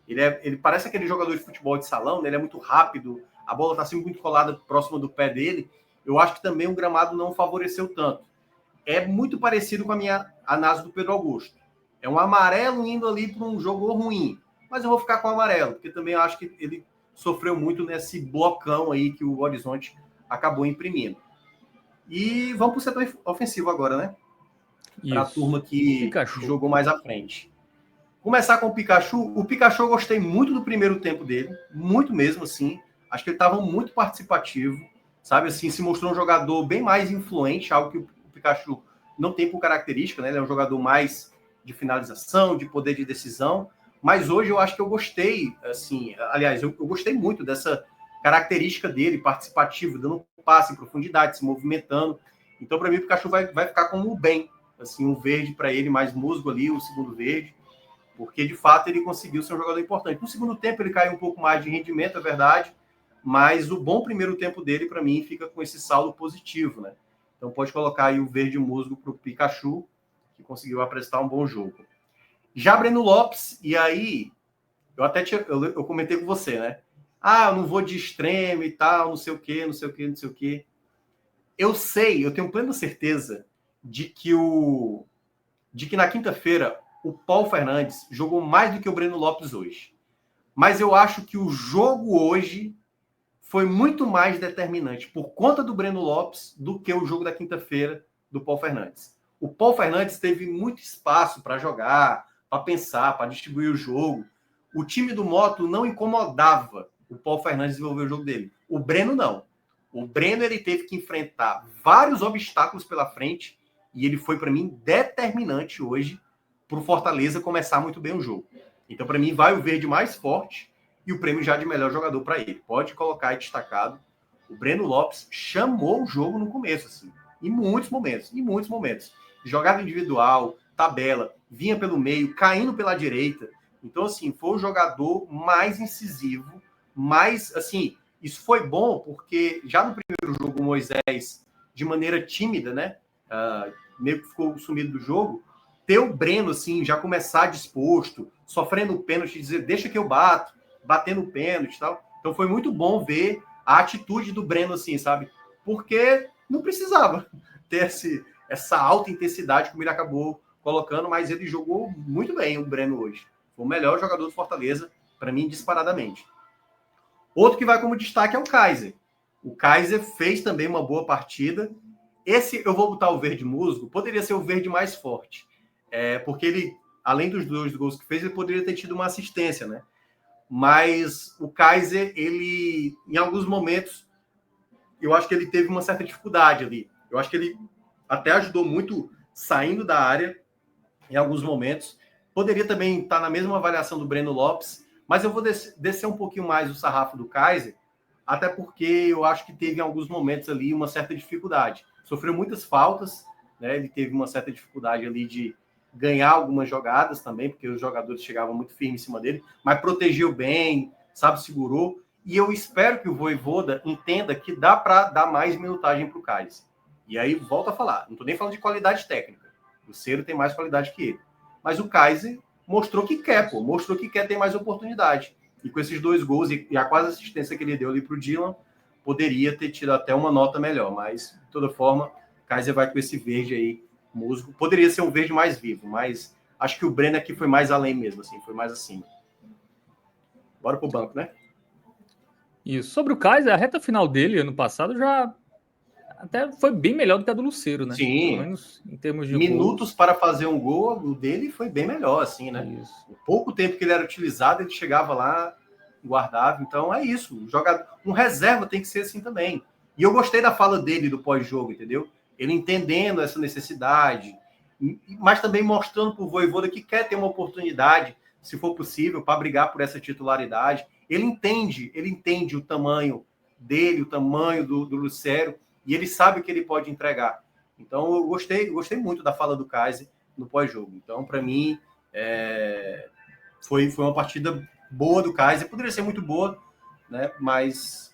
Ele parece aquele jogador de futebol de salão, né? Ele é muito rápido, a bola está sempre muito colada próxima do pé dele. Eu acho que também o gramado não favoreceu tanto. é muito parecido com a minha análise do Pedro Augusto. É um amarelo indo ali para um jogo ruim. Mas eu vou ficar com o amarelo, porque também eu acho que ele sofreu muito nesse blocão aí que o Horizonte acabou imprimindo. E vamos para o setor ofensivo agora, né? Para a turma que jogou mais à frente. Começar com o Pikachu. O Pikachu eu gostei muito do primeiro tempo dele, muito mesmo, assim. Acho que ele estava muito participativo, sabe? Assim, se mostrou um jogador bem mais influente, algo que o Pikachu não tem por característica, né? Ele é um jogador mais de finalização, de poder de decisão. Mas hoje eu acho que eu gostei, assim, aliás, eu gostei muito dessa característica dele, participativo, dando passe em profundidade, se movimentando. Então, para mim, o Pikachu vai ficar como o bem, assim, um verde para ele, mais musgo ali, o segundo verde, porque, de fato, ele conseguiu ser um jogador importante. No segundo tempo, ele caiu um pouco mais de rendimento, é verdade, mas o bom primeiro tempo dele, para mim, fica com esse saldo positivo, né? Então, pode colocar aí o verde musgo para o Pikachu, que conseguiu apresentar um bom jogo. Já Breno Lopes, e aí, eu comentei com você, né? Eu não vou de extremo e tal, não sei o quê, não sei o quê, não sei o quê. Eu tenho plena certeza de que na quinta-feira o Paulo Fernandes jogou mais do que o Breno Lopes hoje. Mas eu acho que o jogo hoje foi muito mais determinante por conta do Breno Lopes do que o jogo da quinta-feira do Paulo Fernandes. O Paulo Fernandes teve muito espaço para jogar, para pensar, para distribuir o jogo. O time do Moto não incomodava o Paulo Fernandes desenvolver o jogo dele. O Breno não. O Breno ele teve que enfrentar vários obstáculos pela frente e ele foi, para mim, determinante hoje para o Fortaleza começar muito bem o jogo. Então, para mim, vai o verde mais forte e o prêmio já de melhor jogador para ele. Pode colocar aí destacado. O Breno Lopes chamou o jogo no começo, assim, em muitos momentos. Jogada individual, tabela, vinha pelo meio, caindo pela direita. Então, assim, foi o jogador mais incisivo, mais, assim, isso foi bom porque já no primeiro jogo o Moisés, de maneira tímida, né, meio que ficou sumido do jogo, ter o Breno, assim, já começar disposto, sofrendo o pênalti, dizer, deixa que eu bato, batendo o pênalti e tal. Então foi muito bom ver a atitude do Breno, assim, sabe? Porque não precisava ter essa alta intensidade como ele acabou colocando, mas ele jogou muito bem, o Breno, hoje. Foi o melhor jogador do Fortaleza, para mim, disparadamente. Outro que vai como destaque é o Kaiser. O Kaiser fez também uma boa partida. Esse, eu vou botar o verde musgo, poderia ser o verde mais forte. Porque ele, além dos 2 gols que fez, ele poderia ter tido uma assistência, né? Mas o Kaiser, ele, em alguns momentos, eu acho que ele teve uma certa dificuldade ali. Eu acho que ele até ajudou muito saindo da área em alguns momentos. Poderia também estar na mesma avaliação do Breno Lopes, mas eu vou descer um pouquinho mais o sarrafo do Kaiser, até porque eu acho que teve em alguns momentos ali uma certa dificuldade. Sofreu muitas faltas, né? Ele teve uma certa dificuldade ali de ganhar algumas jogadas também, porque os jogadores chegavam muito firmes em cima dele, mas protegeu bem, sabe, segurou. E eu espero que o Vojvoda entenda que dá para dar mais minutagem para o Kaiser. E aí, volto a falar, não estou nem falando de qualidade técnica. O Cero tem mais qualidade que ele. Mas o Kaiser mostrou que quer, mostrou que quer ter mais oportunidade. E com esses 2 gols e a quase assistência que ele deu ali para o Dylan, poderia ter tido até uma nota melhor. Mas, de toda forma, o Kaiser vai com esse verde aí, musgo. Poderia ser um verde mais vivo, mas acho que o Breno aqui foi mais além mesmo, assim, foi mais acima. Bora pro banco, né? Isso. Sobre o Kaiser, a reta final dele, ano passado, já até foi bem melhor do que a do Lucero, né? Sim. Pelo menos em termos de minutos gols. Para fazer um gol, o dele foi bem melhor, assim, né? Isso. O pouco tempo que ele era utilizado, ele chegava lá, guardava. Então é isso. Um reserva tem que ser assim também. E eu gostei da fala dele do pós-jogo, entendeu? Ele entendendo essa necessidade, mas também mostrando para o Vojvoda que quer ter uma oportunidade, se for possível, para brigar por essa titularidade. Ele entende o tamanho dele, o tamanho do Lucero, e ele sabe o que ele pode entregar. Então, eu gostei muito da fala do Kaiser no pós-jogo. Então, para mim, foi uma partida boa do Kaiser. Poderia ser muito boa, né? Mas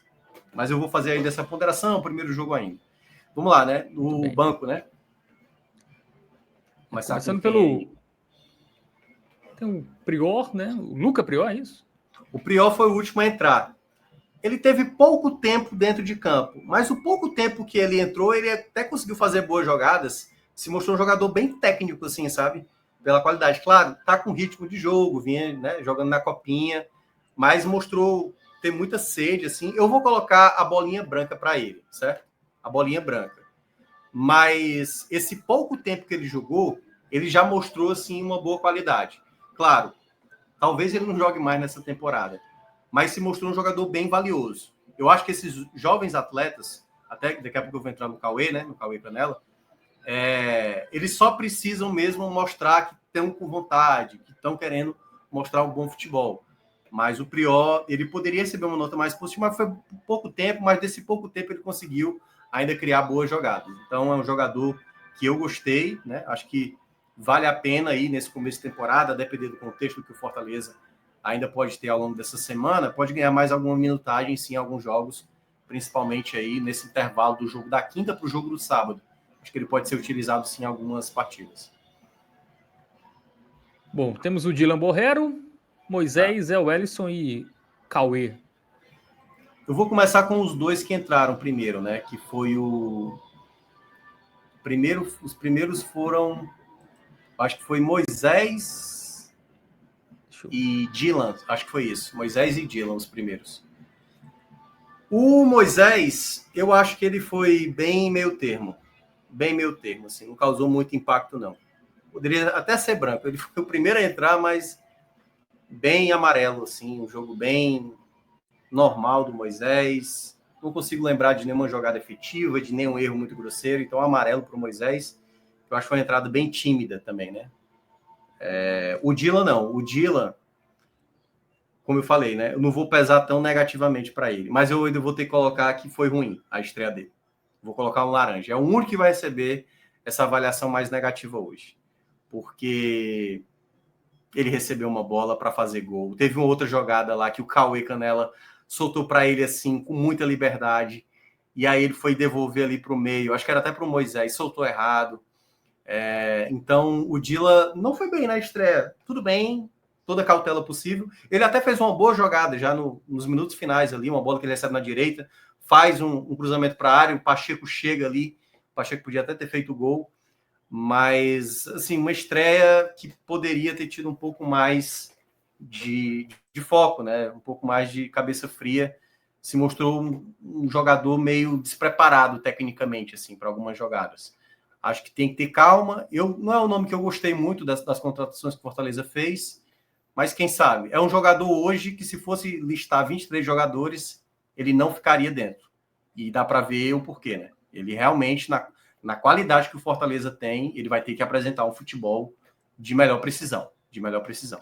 eu vou fazer ainda essa ponderação, primeiro jogo ainda. Vamos lá, né? O banco, né? Começando pelo... Tem o Prior, né? O Luca Prior, é isso? O Prior foi o último a entrar. Ele teve pouco tempo dentro de campo, mas o pouco tempo que ele entrou, ele até conseguiu fazer boas jogadas, se mostrou um jogador bem técnico, assim, sabe? Pela qualidade. Claro, tá com ritmo de jogo, vinha, né, jogando na copinha, mas mostrou ter muita sede, assim. Eu vou colocar a bolinha branca para ele, certo? A bolinha branca. Mas esse pouco tempo que ele jogou, ele já mostrou, assim, uma boa qualidade. Claro, talvez ele não jogue mais nessa temporada, mas se mostrou um jogador bem valioso. Eu acho que esses jovens atletas, até daqui a pouco eu vou entrar no Cauê, né, no Cauê Canela, eles só precisam mesmo mostrar que estão com vontade, que estão querendo mostrar um bom futebol. Mas o Prior, ele poderia receber uma nota mais positiva, mas foi pouco tempo, mas desse pouco tempo ele conseguiu ainda criar boas jogadas. Então é um jogador que eu gostei, né? Acho que vale a pena aí nesse começo de temporada, dependendo do contexto que o Fortaleza ainda pode ter ao longo dessa semana, pode ganhar mais alguma minutagem sim em alguns jogos, principalmente aí nesse intervalo do jogo da quinta para o jogo do sábado. Acho que ele pode ser utilizado sim em algumas partidas. Bom, temos o Dylan Borrero, Moisés, Zé Wellison e Cauê. Eu vou começar com os dois que entraram primeiro, né? Que foi o... Os primeiros foram... Acho que foi Moisés e Dylan. Acho que foi isso. Moisés e Dylan, os primeiros. O Moisés, eu acho que ele foi bem meio termo. Bem meio termo, assim. Não causou muito impacto, não. Poderia até ser branco. Ele foi o primeiro a entrar, mas bem amarelo, assim. Um jogo bem normal do Moisés. Não consigo lembrar de nenhuma jogada efetiva, de nenhum erro muito grosseiro. Então, amarelo para o Moisés. Eu acho que foi uma entrada bem tímida também, né? O Dylan, não. O Dylan, como eu falei, né? Eu não vou pesar tão negativamente para ele. Mas eu ainda vou ter que colocar que foi ruim a estreia dele. Vou colocar um laranja. É o único que vai receber essa avaliação mais negativa hoje. Porque ele recebeu uma bola para fazer gol. Teve uma outra jogada lá que o Cauê Canela soltou para ele assim, com muita liberdade. E aí ele foi devolver ali para o meio. Acho que era até para o Moisés. Soltou errado. Então, o Dila não foi bem na estreia. Tudo bem, toda a cautela possível. Ele até fez uma boa jogada já nos minutos finais ali, uma bola que ele recebe na direita, faz um cruzamento para a área, o Pacheco chega ali, o Pacheco podia até ter feito o gol, mas, assim, uma estreia que poderia ter tido um pouco mais de foco, né? Um pouco mais de cabeça fria. Se mostrou um jogador meio despreparado tecnicamente, assim, para algumas jogadas. Acho que tem que ter calma. Não é um nome que eu gostei muito das contratações que o Fortaleza fez, mas quem sabe? É um jogador hoje que, se fosse listar 23 jogadores, ele não ficaria dentro. E dá para ver o porquê, né? Ele realmente, na qualidade que o Fortaleza tem, ele vai ter que apresentar um futebol de melhor precisão. De melhor precisão.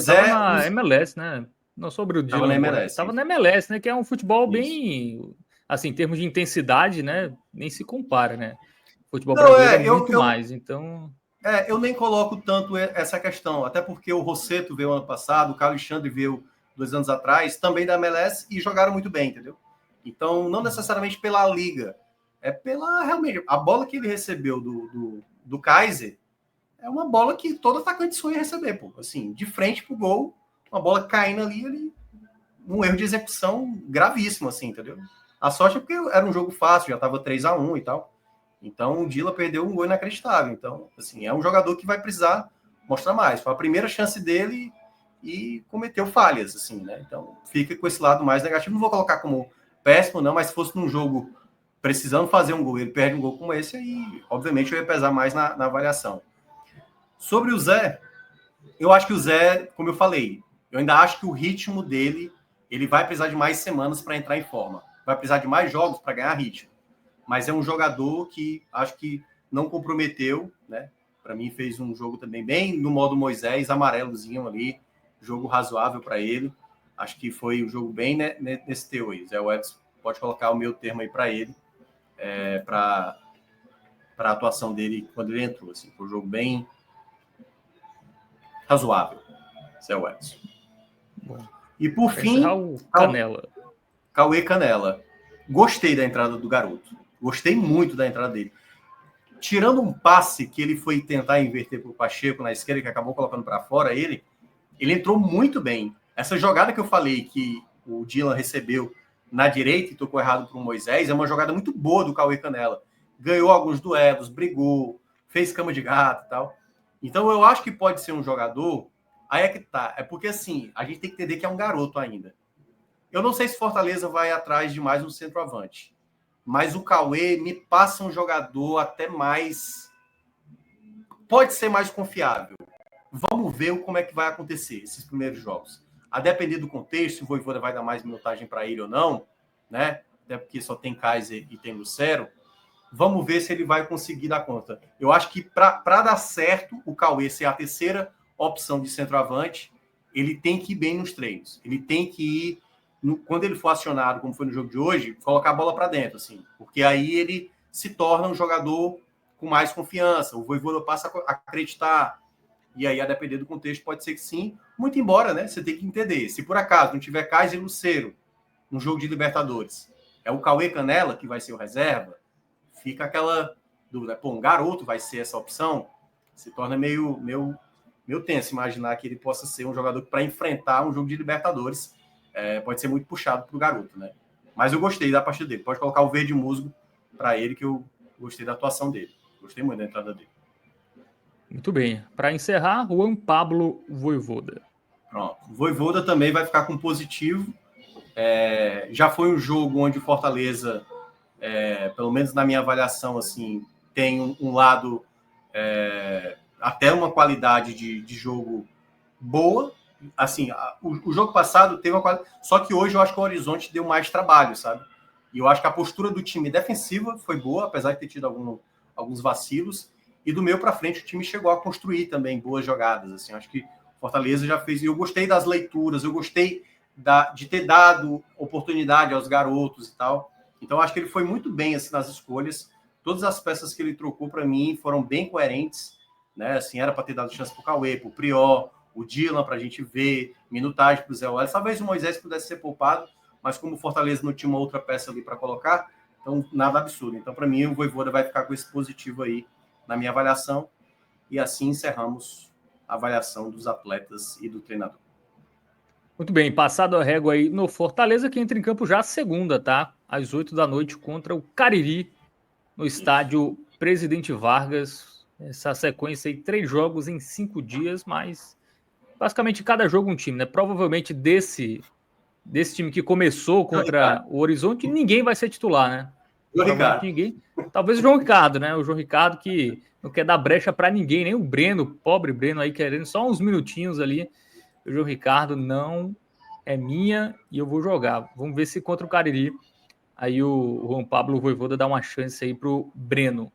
Tava na MLS, né? Não sobre o Dylan. Tava na MLS. Tava na MLS, né? Que é um futebol bem... Assim, em termos de intensidade, né? Nem se compara, né? O futebol brasileiro é muito mais, então... Eu nem coloco tanto essa questão, até porque o Rosseto veio ano passado, o Carlos Alexandre veio 2 anos atrás, também da MLS, e jogaram muito bem, entendeu? Então, não necessariamente pela liga, é pela, realmente, a bola que ele recebeu do Kaiser é uma bola que todo atacante sonha receber, pô. Assim, de frente pro gol, uma bola caindo ali, um erro de execução gravíssimo, assim, entendeu? A sorte é porque era um jogo fácil, já tava 3-1 e tal. Então, o Dila perdeu um gol inacreditável. Então, assim, é um jogador que vai precisar mostrar mais. Foi a primeira chance dele e cometeu falhas, assim, né? Então, fica com esse lado mais negativo. Não vou colocar como péssimo, não, mas se fosse num jogo precisando fazer um gol, ele perde um gol como esse, aí, obviamente, eu ia pesar mais na avaliação. Sobre o Zé, eu acho que o Zé, como eu falei, eu ainda acho que o ritmo dele, ele vai precisar de mais semanas para entrar em forma. Vai precisar de mais jogos para ganhar ritmo. Mas é um jogador que acho que não comprometeu, né? Para mim fez um jogo também bem no modo Moisés, amarelozinho ali, jogo razoável para ele. Acho que foi um jogo bem, né, nesse teu aí. Zé Edson pode colocar o meu termo aí para ele, para a atuação dele quando ele entrou. Assim, foi um jogo bem razoável, Zé Edson. E por fim, Canela. Cauê Canela. Gostei da entrada do garoto. Gostei muito da entrada dele. Tirando um passe que ele foi tentar inverter para o Pacheco na esquerda, que acabou colocando para fora ele entrou muito bem. Essa jogada que eu falei que o Dylan recebeu na direita e tocou errado para o Moisés é uma jogada muito boa do Cauê Canela. ganhou alguns duelos, brigou, fez cama de gato e tal. Então eu acho que pode ser um jogador. Aí é que tá. É porque assim, a gente tem que entender que é um garoto ainda. Eu não sei se Fortaleza vai atrás de mais um centroavante. Mas o Cauê me passa um jogador até mais. Pode ser mais confiável. Vamos ver como é que vai acontecer esses primeiros jogos. A depender do contexto, se o Vojvoda vai dar mais minutagem para ele ou não, né? Até porque só tem Kaiser e tem Lucero. Vamos ver se ele vai conseguir dar conta. Eu acho que para dar certo, o Cauê ser a terceira opção de centroavante, ele tem que ir bem nos treinos. Ele tem que ir, quando ele for acionado, como foi no jogo de hoje, colocar a bola para dentro, assim, porque aí ele se torna um jogador com mais confiança. O Vojvoda passa a acreditar. E aí, a depender do contexto, pode ser que sim. Muito embora, né? Você tem que entender. Se por acaso não tiver Kaiser e Lucero no jogo de Libertadores, é o Cauê Canela que vai ser o reserva, fica aquela dúvida. Pô, um garoto vai ser essa opção? Se torna meio tenso imaginar que ele possa ser um jogador para enfrentar um jogo de Libertadores. Pode ser muito puxado para o garoto, né? Mas eu gostei da partida dele. Pode colocar o verde musgo para ele, que eu gostei da atuação dele. Gostei muito da entrada dele. Muito bem. Para encerrar, Juan Pablo Vojvoda. Pronto. O Vojvoda também vai ficar com positivo. Já foi um jogo onde o Fortaleza, pelo menos na minha avaliação, assim, tem um lado, até uma qualidade de jogo boa. Assim, o jogo passado teve uma qualidade, só que hoje eu acho que o Horizonte deu mais trabalho, sabe? E eu acho que a postura do time defensiva foi boa, apesar de ter tido alguns vacilos. E do meio para frente o time chegou a construir também boas jogadas. Assim, acho que Fortaleza já fez. E eu gostei das leituras, eu gostei de ter dado oportunidade aos garotos e tal. Então acho que ele foi muito bem assim, nas escolhas. Todas as peças que ele trocou para mim foram bem coerentes, né? Assim, era para ter dado chance para o Cauê, para o Prior, o Dylan, para a gente ver, minutagem para o Zé Welles. Talvez o Moisés pudesse ser poupado, mas como o Fortaleza não tinha uma outra peça ali para colocar, então nada absurdo. Então, para mim, o Vojvoda vai ficar com esse positivo aí na minha avaliação, e assim encerramos a avaliação dos atletas e do treinador. Muito bem, passado a régua aí no Fortaleza, que entra em campo já a segunda, tá? Às 8 da noite contra o Cariri, no estádio Presidente Vargas. Essa sequência aí, 3 jogos em 5 dias, mas basicamente cada jogo um time, né? Provavelmente desse time que começou contra o Horizonte, ninguém vai ser titular, né? Provavelmente ninguém. Talvez o João Ricardo, né? O João Ricardo que não quer dar brecha para ninguém, nem o Breno, o pobre Breno aí querendo só uns minutinhos ali. O João Ricardo não é minha e eu vou jogar. Vamos ver se contra o Cariri aí o Juan Pablo Vojvoda dá uma chance aí pro Breno.